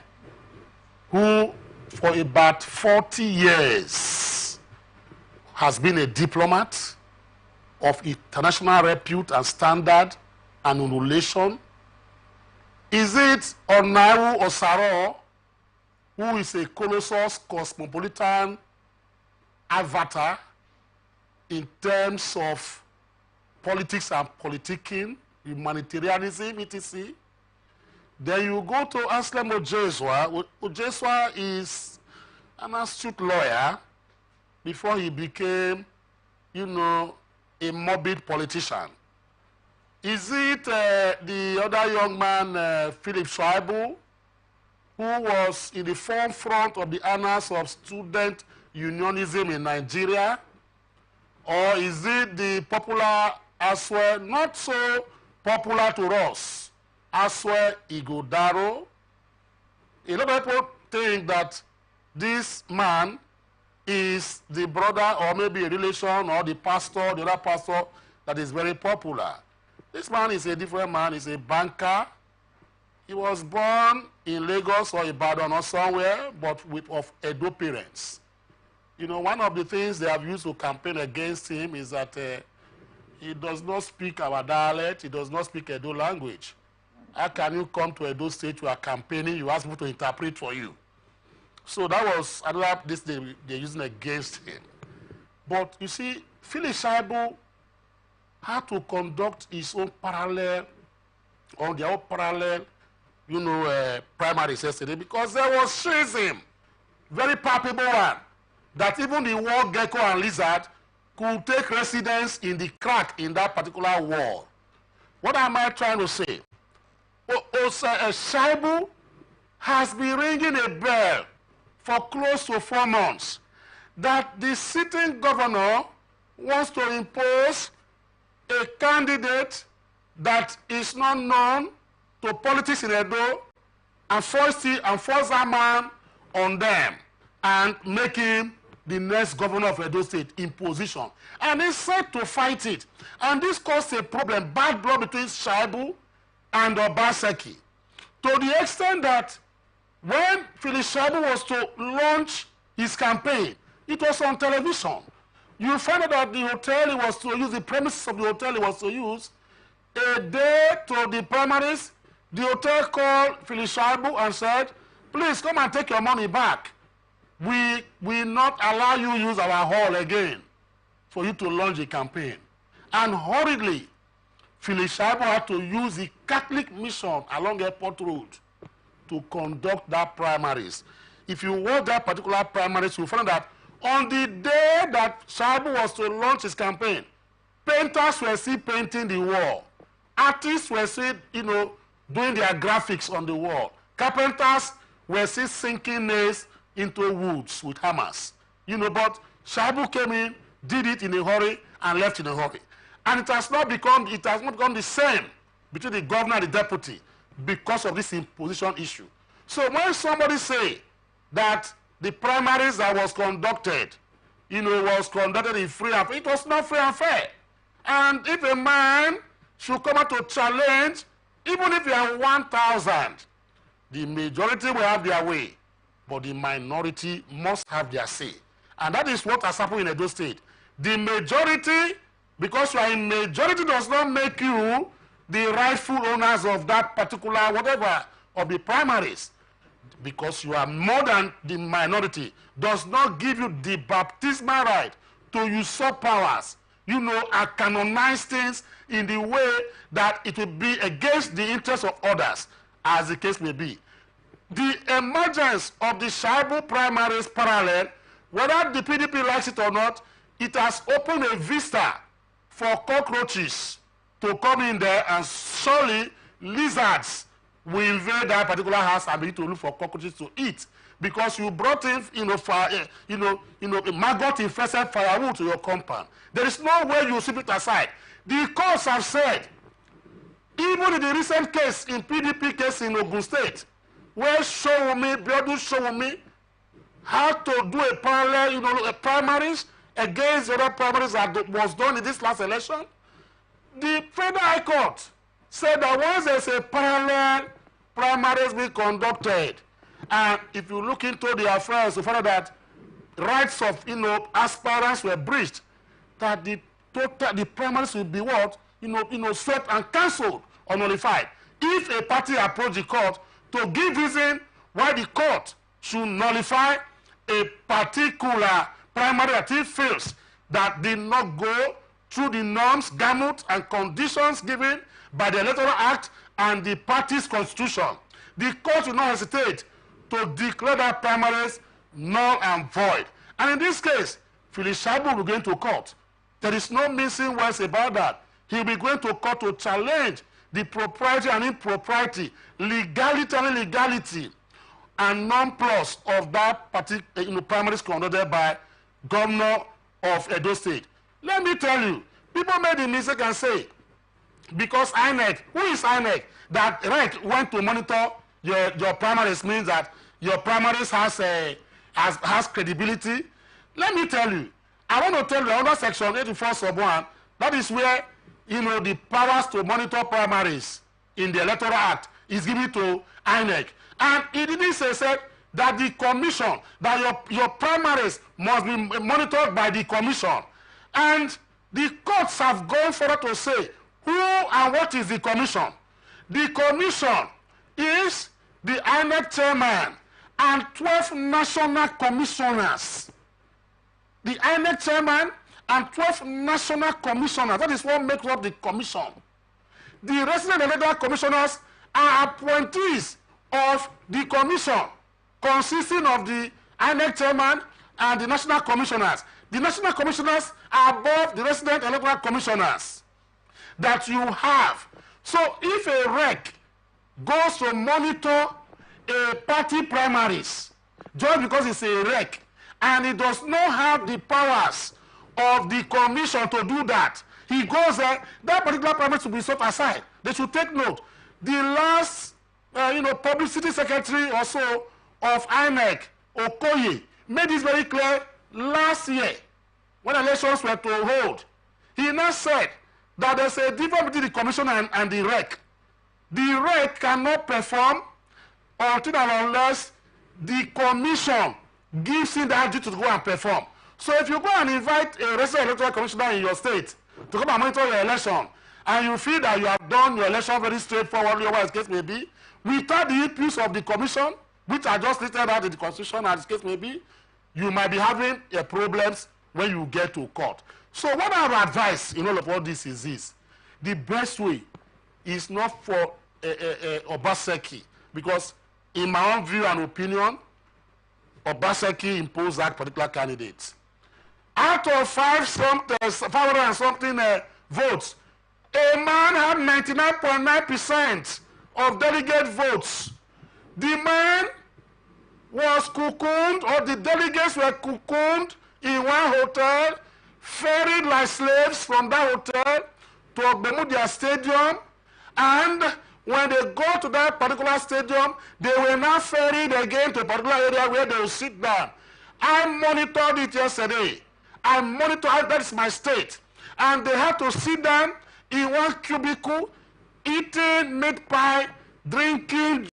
[SPEAKER 4] who for about 40 years has been a diplomat of international repute and standard and emulation? Is it Onaiwu Osaro, who is a colossal cosmopolitan avatar in terms of politics and politicking, humanitarianism, etc.? Then you go to Anselm Ojeswa. Ojeswa is an astute lawyer before he became, a morbid politician. Is it the other young man, Philip Schreiber, who was in the forefront of the annals of student unionism in Nigeria? Or is it the popular Aswe, not so popular to us, Aswe Igodaro? A lot of people think that this man is the brother or maybe a relation or the other pastor that is very popular. This man is a different man. He's a banker. He was born in Lagos or Ibadan or somewhere, but of Edo parents. One of the things they have used to campaign against him is that he does not speak our dialect. He does not speak Edo language. How can you come to Edo State, you are campaigning, you ask people to interpret for you? So that was another this they're using against him. But you see, Philip Schreiber had to conduct his own parallel, on their own parallel, primaries yesterday, because there was schism, very palpable one, that even the wall gecko and lizard could take residence in the crack in that particular wall. What am I trying to say? Schreiber has been ringing a bell for close to 4 months that the sitting governor wants to impose a candidate that is not known to politics in Edo, and force that man on them and make him the next governor of Edo State in position. And he said to fight it. And this caused a problem, bad blood between Shaibu and Obaseki, to the extent that when Phyllis Shaibu was to launch his campaign, it was on television. You find out that the hotel he was to use, the premises of the hotel he was to use, a day to the primaries, the hotel called Phyllis Shaibu and said, please come and take your money back. We will not allow you to use our hall again for you to launch a campaign. And hurriedly, Phyllis Shaibu had to use the Catholic mission along Airport Road to conduct that primaries. If you watch that particular primaries, you'll find that on the day that Shaibu was to launch his campaign, painters were still painting the wall. Artists were still, doing their graphics on the wall. Carpenters were still sinking nails into woods with hammers. But Shaibu came in, did it in a hurry, and left in a hurry. And it has not become the same between the governor and the deputy because of this imposition issue. So when somebody say that the primaries that was conducted, was conducted in free and fair, it was not free and fair. And if a man should come out to challenge, even if you are 1,000, the majority will have their way, but the minority must have their say. And that is what has happened in Edo State. The majority, because you are in majority, does not make you the rightful owners of that particular whatever of the primaries. Because you are more than the minority, does not give you the baptismal right to usurp powers, and canonize things in the way that it will be against the interests of others, as the case may be. The emergence of the Shaibu primaries parallel, whether the PDP likes it or not, it has opened a vista for cockroaches to come in there, and surely lizards will invade that particular house and begin to look for cockroaches to eat, because you brought in, maggot-infested firewood to your compound. There is no way you sweep it aside. The courts have said, even in the recent case, in PDP case in Ogun State, where Biodun Showumi had to do a parallel, primaries against the other primaries that was done in this last election, the Federal High Court said that once there's a parallel primaries being conducted, and if you look into the affairs, you find out that rights of aspirants were breached, that the primaries will be what? Swept and cancelled or nullified. If a party approached the court to give reason why the court should nullify a particular primary that it feels that did not go through the norms, gamut, and conditions given by the Electoral Act and the party's constitution, the court will not hesitate to declare that primaries null and void. And in this case, Phyllis Shaibu will be going to court. There is no mincing words about that. He will be going to court to challenge the propriety and impropriety, legality and illegality, and non-plus of that particular primaries conducted by governor of Edo State. Let me tell you, people made the mistake and say, because INEC, who is INEC? That REC went to monitor your primaries means that your primaries has credibility. Let me tell you, I want to tell you under section 84 sub 1, that is where the powers to monitor primaries in the Electoral Act is given to INEC. And it didn't say that the commission, that your primaries must be monitored by the commission. And the courts have gone further to say who and what is the commission. The commission is the INEC chairman and 12 national commissioners. The INEC chairman and 12 national commissioners. That is what makes up the commission. The resident electoral commissioners are appointees of the commission, consisting of the INEC chairman and the national commissioners. The national commissioners are above the resident electoral commissioners that you have. So if a REC goes to monitor a party primaries just because it's a REC and it does not have the powers of the commission to do that, he goes there, that particular primaries will be set aside. They should take note. The last publicity secretary also of INEC, Okoye, made this very clear last year when elections were to hold. He now said that there's a difference between the commission and the REC. The REC cannot perform until and unless the commission gives him the duty to go and perform. So if you go and invite a resident electoral commissioner in your state to come and monitor your election, and you feel that you have done your election very straightforwardly, whatever the case may be, without the inputs of the commission, which are just listed out in the constitution as the case may be, you might be having problems when you get to court. So what I would advise in all of all this is this: the best way is not for Obaseki, because in my own view and opinion, Obaseki imposed that particular candidate. Out of 500 and something votes, a man had 99.9% of delegate votes. The man was cocooned, or the delegates were cocooned in one hotel, ferried like slaves from that hotel to Ogbemudia Stadium, and when they go to that particular stadium, they were now ferried again to a particular area where they will sit down. I monitored it yesterday. I monitored, that is my state. And they had to sit down in one cubicle, eating meat pie, drinking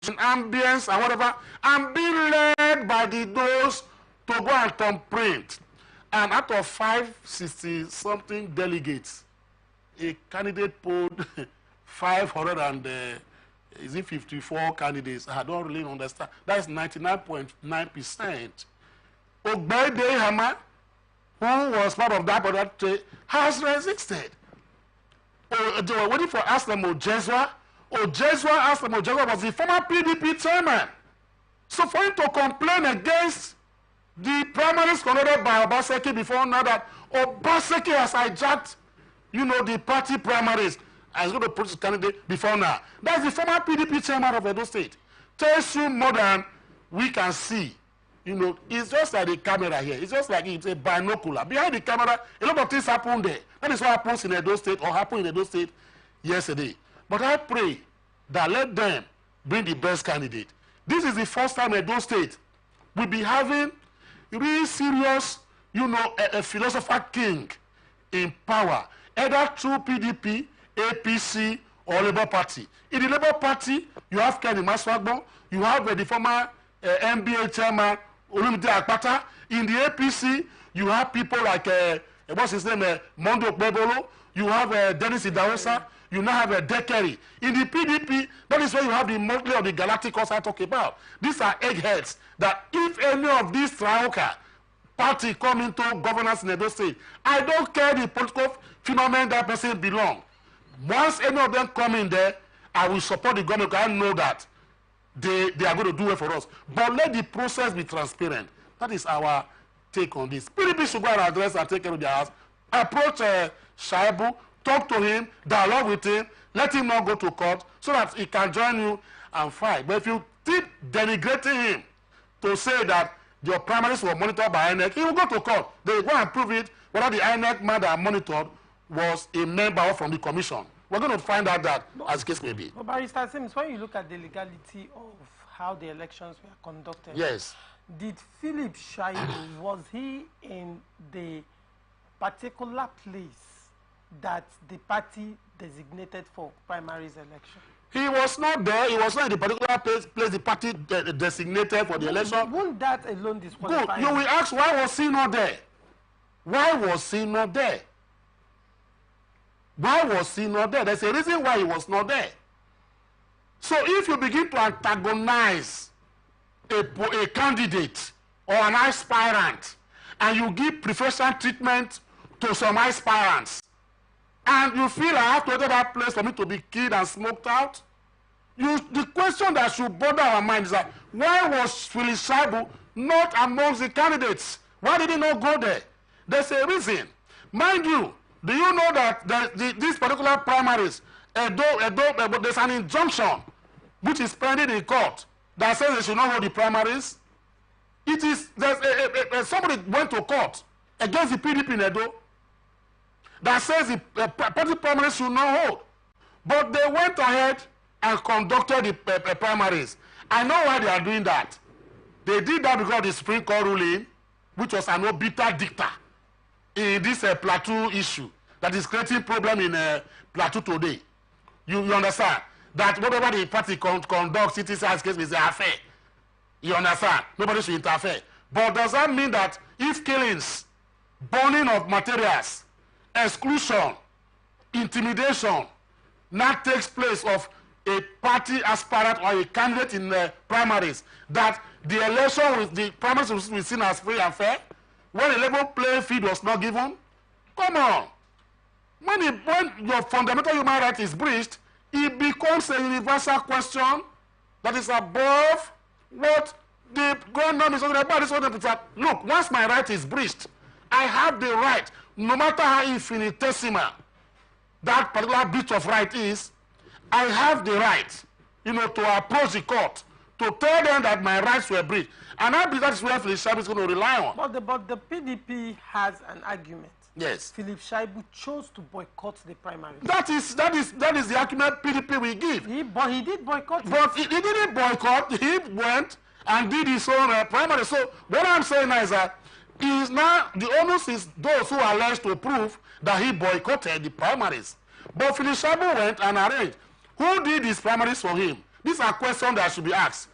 [SPEAKER 4] ambience and whatever, and being led by those to go and thumbprint. And out of 560-something delegates, a candidate polled 54 candidates. I don't really understand. That is 99.9%. Ogbede Hama, who was part of that product, has resisted. They were waiting for Aslam Ojezwa. Aslam Ojezwa was the former PDP chairman. So for him to complain against the primaries conducted by Obaseki before now, that Obaseki has hijacked, the party primaries, and is going to put his candidate before now. That's the former PDP chairman of Edo State. Tells you more than we can see. It's just like the camera here. It's just like it's a binocular. Behind the camera, a lot of things happen there. That is what happens in Edo State, or happened in Edo State yesterday. But I pray that let them bring the best candidate. This is the first time Edo State will be having really serious, a philosopher king in power, either through PDP, APC, or Labour Party. In the Labour Party, you have Kenny Maswagbo, you have the former NBA chairman, Olumide Akpata. In the APC, you have people like, what's his name, Mondo Bebolo, you have Dennis Idahosa, you now have Dekeri. In the PDP, that is where you have the motley of the Galacticos I talk about. These are eggheads that if any of these Traoka party come into governance in Edo State, I don't care the political phenomenon that person belong. Once any of them come in there, I will support the government because I know that they are going to do it for us. But let the process be transparent. That is our take on this. PDP should go and address and take care of their house. Approach Shaibu, talk to him, dialogue with him, let him not go to court so that he can join you and fight. But if you keep denigrating him to say that your primaries were monitored by INEC, he will go to court. They will go and prove it whether the INEC man that monitored was a member from the commission. We're going to find out that as the case may be.
[SPEAKER 3] But Barrister Sims, when you look at the legality of how the elections were conducted,
[SPEAKER 4] yes,
[SPEAKER 3] did Philip Shaibu, was he in the particular place that the party designated for primaries election?
[SPEAKER 4] He was not there. He was not in the particular place the party designated for the election.
[SPEAKER 3] Won't that alone disqualify him?
[SPEAKER 4] You will ask, why was he not there? Why was he not there? Why was he not there? There's a reason why he was not there. So if you begin to antagonize a candidate or an aspirant, and you give preferential treatment to some aspirants, and you feel I have to enter that place for me to be killed and smoked out, the question that should bother our mind is that why was Philip Shaibu not amongst the candidates? Why did he not go there? There's a reason. Mind you, do you know that these particular primaries, there's an injunction which is pending in court that says they should not hold the primaries? It is, somebody went to court against the PDP in Edo that says the party primaries should not hold. But they went ahead and conducted the primaries. I know why they are doing that. They did that because of the Supreme Court ruling, which was an obiter dicta in this Plateau issue that is creating problem in Plateau today. You understand? That whatever the party conducts, it is as case is their affair. You understand? Nobody should interfere. But does that mean that if killings, burning of materials, exclusion, intimidation now takes place of a party aspirant or a candidate in the primaries, that the election with the primaries will be seen as free and fair when a level playing field was not given? Come on. When your fundamental human right is breached, it becomes a universal question that is above what the grand norm is talking about. Look, once my right is breached, I have the right, no matter how infinitesimal that particular breach of right is, I have the right, to approach the court to tell them that my rights were breached. And I believe that's where Philip Shaibu is going to rely on.
[SPEAKER 3] But the PDP has an argument.
[SPEAKER 4] Yes.
[SPEAKER 3] Philip Shaibu chose to boycott the primaries.
[SPEAKER 4] That is the argument PDP will give.
[SPEAKER 3] He did boycott it.
[SPEAKER 4] But he didn't boycott. He went and did his own primary. So what I'm saying now is that the onus is those who are alleged to prove that he boycotted the primaries. But Philip Shaibu went and arranged. Who did his primaries for him? These are questions that should be asked.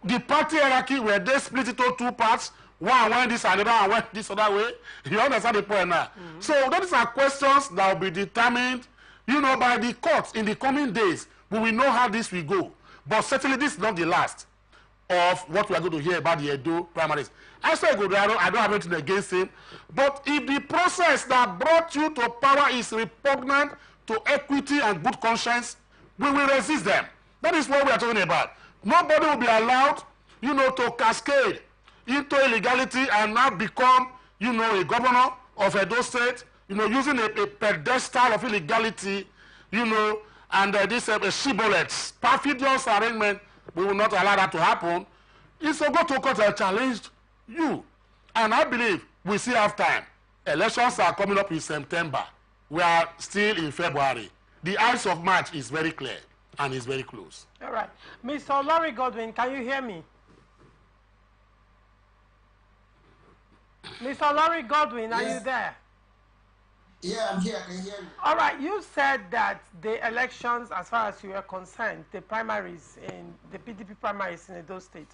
[SPEAKER 4] The party hierarchy, were they split into two parts? One went this and the other went this other way. You understand the point now? Mm-hmm. So those are questions that will be determined, by the courts in the coming days. We will know how this will go. But certainly this is not the last of what we are going to hear about the Edo primaries. I say I don't have anything against him. But if the process that brought you to power is repugnant to equity and good conscience, we will resist them. That is what we are talking about. Nobody will be allowed, to cascade into illegality and now become, a governor of Edo State, using a pedestal of illegality, and this shibboleths, perfidious arrangement. We will not allow that to happen. It's a go to court and challenged you. And I believe we still have time. Elections are coming up in September. We are still in February. The Ides of March is very clear and is very close.
[SPEAKER 3] All right. Mr. Larry Godwin, can you hear me? Mr. Larry Godwin, are you there?
[SPEAKER 5] Yeah, I'm here. I can hear you.
[SPEAKER 3] All right. You said that the elections, as far as you are concerned, the primaries in the PDP primaries in Edo State,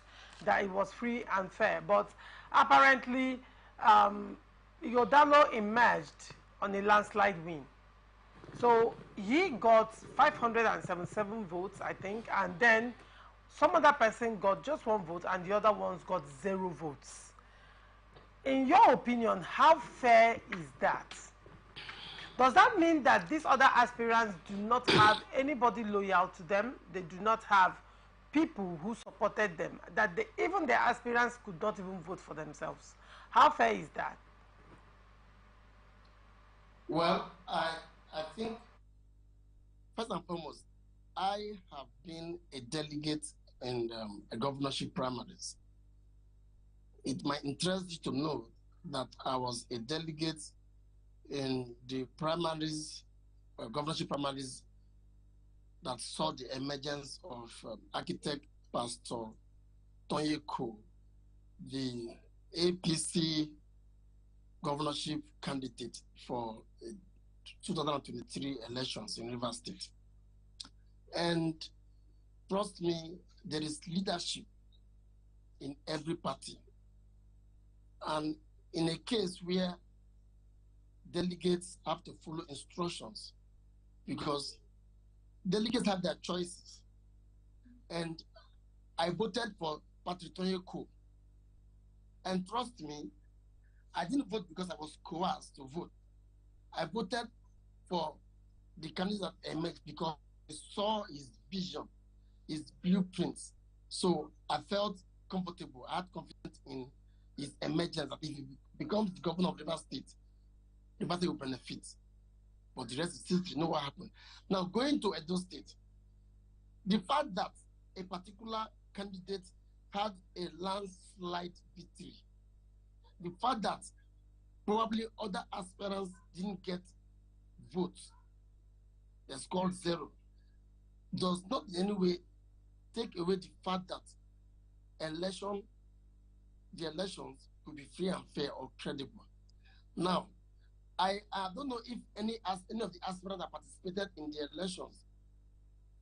[SPEAKER 3] that it was free and fair. But apparently, Yodalo emerged on a landslide win. So he got 577 votes, I think, and then some other person got just 1 vote and the other ones got 0 votes. In your opinion, how fair is that? Does that mean that these other aspirants do not have anybody loyal to them? They do not have people who supported them? That even their aspirants could not even vote for themselves? How fair is that?
[SPEAKER 5] Well, I think, first and foremost, I have been a delegate in a governorship primaries. It might interest you to know that I was a delegate in the primaries, governorship primaries, that saw the emergence of architect Pastor Tonyeko, the APC governorship candidate for 2023 elections in Rivers State. And trust me, there is leadership in every party. And in a case where delegates have to follow instructions, because delegates have their choices. And I voted for Patrick Tonyeko. And trust me, I didn't vote because I was coerced to vote. I voted for the candidate that emerged because I saw his vision, his blueprints. So I felt comfortable. I had confidence in his emergence that if he becomes the governor of Rivers State, the party will benefit. But the rest is history. You know what happened. Now, going to Edo State, the fact that a particular candidate had a landslide victory, the fact that probably other aspirants didn't get votes, they scored 0, does not in any way take away the fact that the elections will be free and fair or credible. Now, I don't know if any of the aspirants that participated in the elections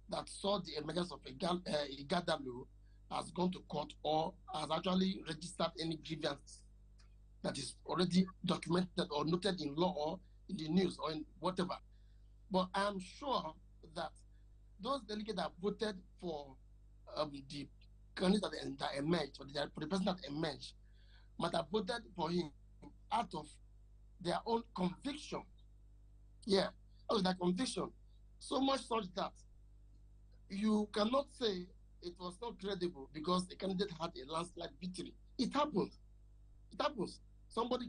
[SPEAKER 5] that saw the emergence of Igadalu has gone to court or has actually registered any grievance that is already documented or noted in law or in the news or in whatever. But I am sure that those delegates that voted for the candidate that emerged, or for the person that emerged, might have voted for him out of their own conviction. Yeah, out of their conviction. So much such that you cannot say it was not credible because the candidate had a landslide victory. It happens. It happens. Somebody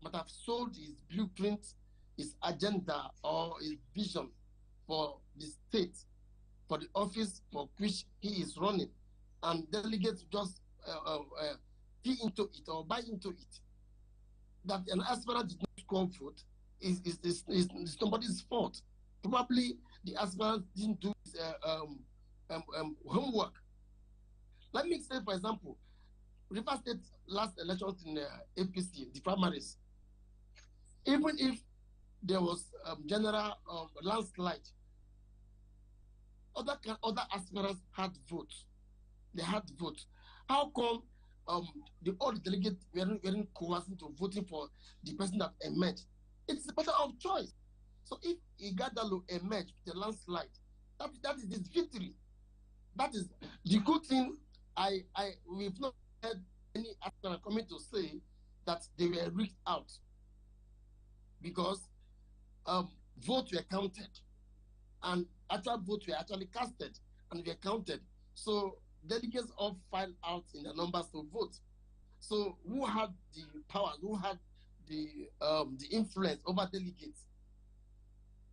[SPEAKER 5] might have sold his blueprint, his agenda, or his vision for the state, for the office for which he is running, and delegates just fee into it or buy into it. That an aspirant did not score vote is somebody's fault. Probably the aspirant didn't do his homework. Let me say, for example, River State last elections in APC, the primaries, even if there was general landslide, other aspirants had votes. They had votes. How come all the delegates weren't coercing to voting for the person that emerged? It's a matter of choice. So if Igadalu emerged with a landslide, that is his victory. That is the good thing. We've not heard any aspirant coming to say that they were rigged out because votes were counted and actual votes were actually casted and were counted. So delegates all filed out in the numbers to vote. So who had the power? Who had the influence over delegates?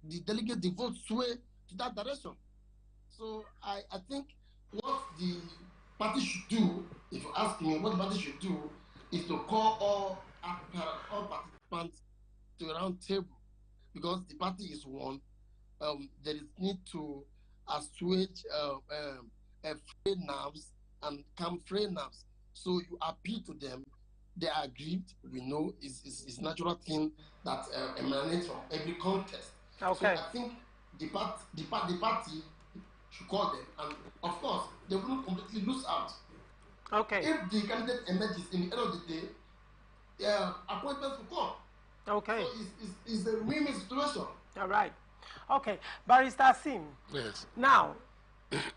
[SPEAKER 5] The delegate, the vote sway to that direction. So I think what the party should do, if you ask me, what the party should do is to call all participants to a round table, because the party is one. There is need to assuage frayed nerves and calm frayed nerves. So you appeal to them. They are aggrieved. We know is natural thing that emanates from every contest.
[SPEAKER 3] Okay.
[SPEAKER 5] So I think the party should call them, and of course they wouldn't completely lose out.
[SPEAKER 3] Okay.
[SPEAKER 5] If the candidate emerges in the end of the day, appointments will come.
[SPEAKER 3] Okay.
[SPEAKER 5] So it's a win-win situation.
[SPEAKER 3] All right. Okay. Barrister Sim.
[SPEAKER 4] Yes.
[SPEAKER 3] Now,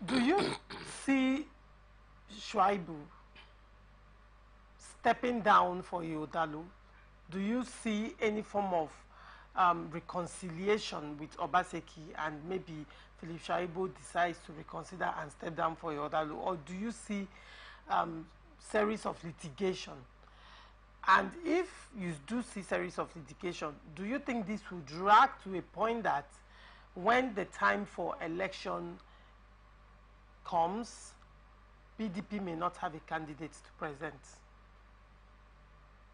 [SPEAKER 3] do you see Shuaibu stepping down for Yodalu? Do you see any form of reconciliation with Obaseki, and maybe Philip Shuaibu decides to reconsider and step down for Yodalu? Or do you see series of litigation? And if you do see series of litigation, do you think this will drag to a point that when the time for election comes, PDP may not have a candidate to present?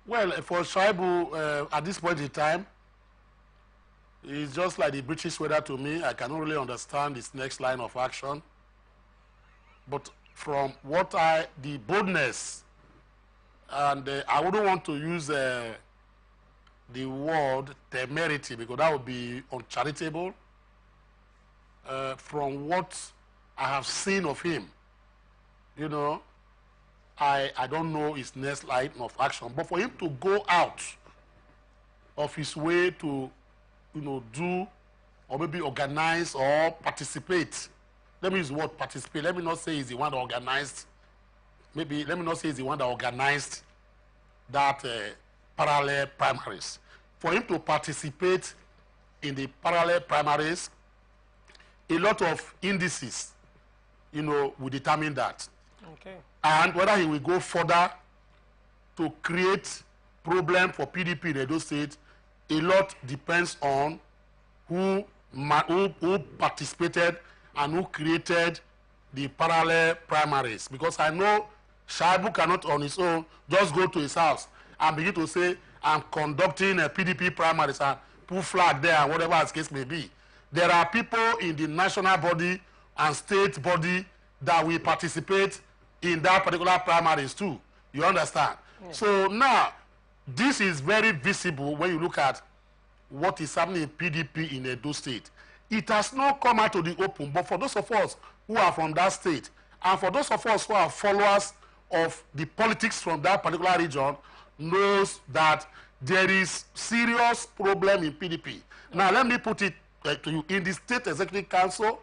[SPEAKER 4] Well, for Shuaibu, at this point in time, it's just like the British weather to me. I cannot really understand his next line of action. But from what the boldness, and I wouldn't want to use the word temerity because that would be uncharitable. From what I have seen of him, you know, I don't know his next line of action. But for him to go out of his way to, you know, do or maybe organize or participate. Let me use the word participate. Let me not say he's the one that organized. Maybe let me not say he's the one that organized that parallel primaries. For him to participate in the parallel primaries, a lot of indices, you know, will determine that.
[SPEAKER 3] Okay.
[SPEAKER 4] And whether he will go further to create problem for PDP in Edo State, a lot depends on who participated and who created the parallel primaries. Because I know Shuaibu cannot on his own just go to his house and begin to say, I'm conducting a PDP primaries and put flag there and whatever the case may be. There are people in the national body and state body that will participate in that particular primaries too. You understand? Yeah. So now, this is very visible when you look at what is happening in PDP in Edo State. It has not come out to the open, but for those of us who are from that state, and for those of us who are followers of the politics from that particular region, knows that there is serious problem in PDP. Now, let me put it to you. In the State Executive Council,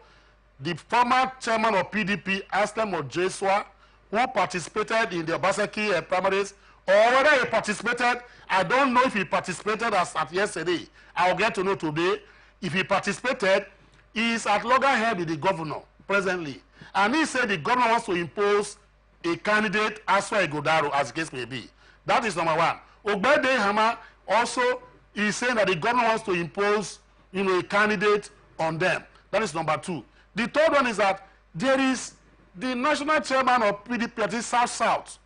[SPEAKER 4] the former chairman of PDP, Aslam Ojeswa, who participated in the Obaseki primaries, or whether he participated, I don't know if he participated as at yesterday. I'll get to know today. If he participated, he is at loggerhead with the governor presently. And he said the governor wants to impose a candidate as far as Godaro, as the case may be. That is number one. Ogbede Hama also is saying that the governor wants to impose, a candidate on them. That is number two. The third one is that there is the national chairman of PDP South,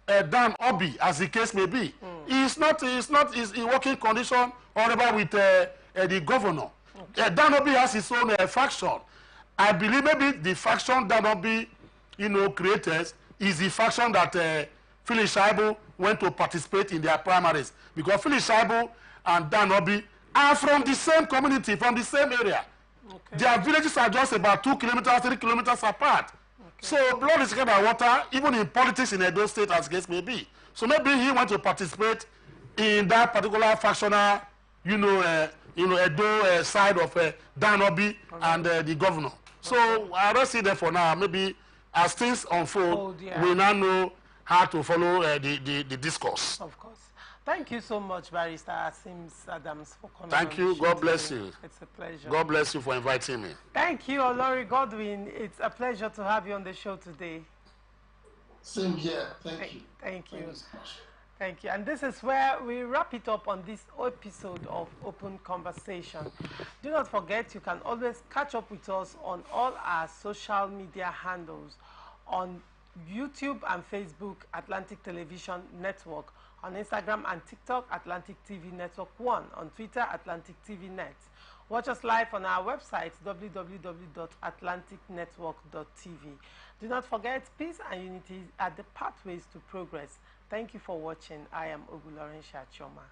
[SPEAKER 4] Dan Obi, as the case may be. He's in working condition or with the governor. Okay. Dan Obi has his own faction. I believe maybe the faction Dan Obi, created is the faction that Philip Shaibu went to participate in their primaries, because Philip Shaibu and Dan Obi are from the same community, from the same area. Okay. Their villages are just about 2 kilometers, 3 kilometers apart. Okay. So blood is kind of water, even in politics in Edo State, as case may be. So maybe he went to participate in that particular factional, Edo side of Dan Obi and the governor. Okay. So I don't see that for now. Maybe as things unfold, we now know how to follow the discourse.
[SPEAKER 3] Of course. Thank you so much, Barrister Asims Adams, for coming.
[SPEAKER 4] Thank you. God bless you.
[SPEAKER 3] It's a pleasure.
[SPEAKER 4] God bless you for inviting me.
[SPEAKER 3] Thank you, Olori Godwin. It's a pleasure to have you on the show today.
[SPEAKER 5] Same here. Thank you.
[SPEAKER 3] Thank you. Thank you. And this is where we wrap it up on this episode of Open Conversation. Do not forget, you can always catch up with us on all our social media handles. On YouTube and Facebook, Atlantic Television Network. On Instagram and TikTok, Atlantic TV Network 1. On Twitter, Atlantic TV Net. Watch us live on our website, www.atlanticnetwork.tv. Do not forget, peace and unity are the pathways to progress. Thank you for watching. I am Ogulorin Shachoma.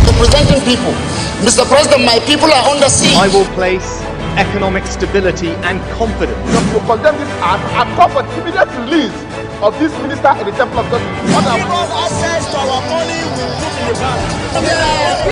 [SPEAKER 6] Representing people. Mr. President, my people are under siege.
[SPEAKER 7] I will place economic stability and confidence.
[SPEAKER 8] To condemn this act and call for the immediate release of this minister in the Temple of God.
[SPEAKER 6] Give us access to our money we put in the bank.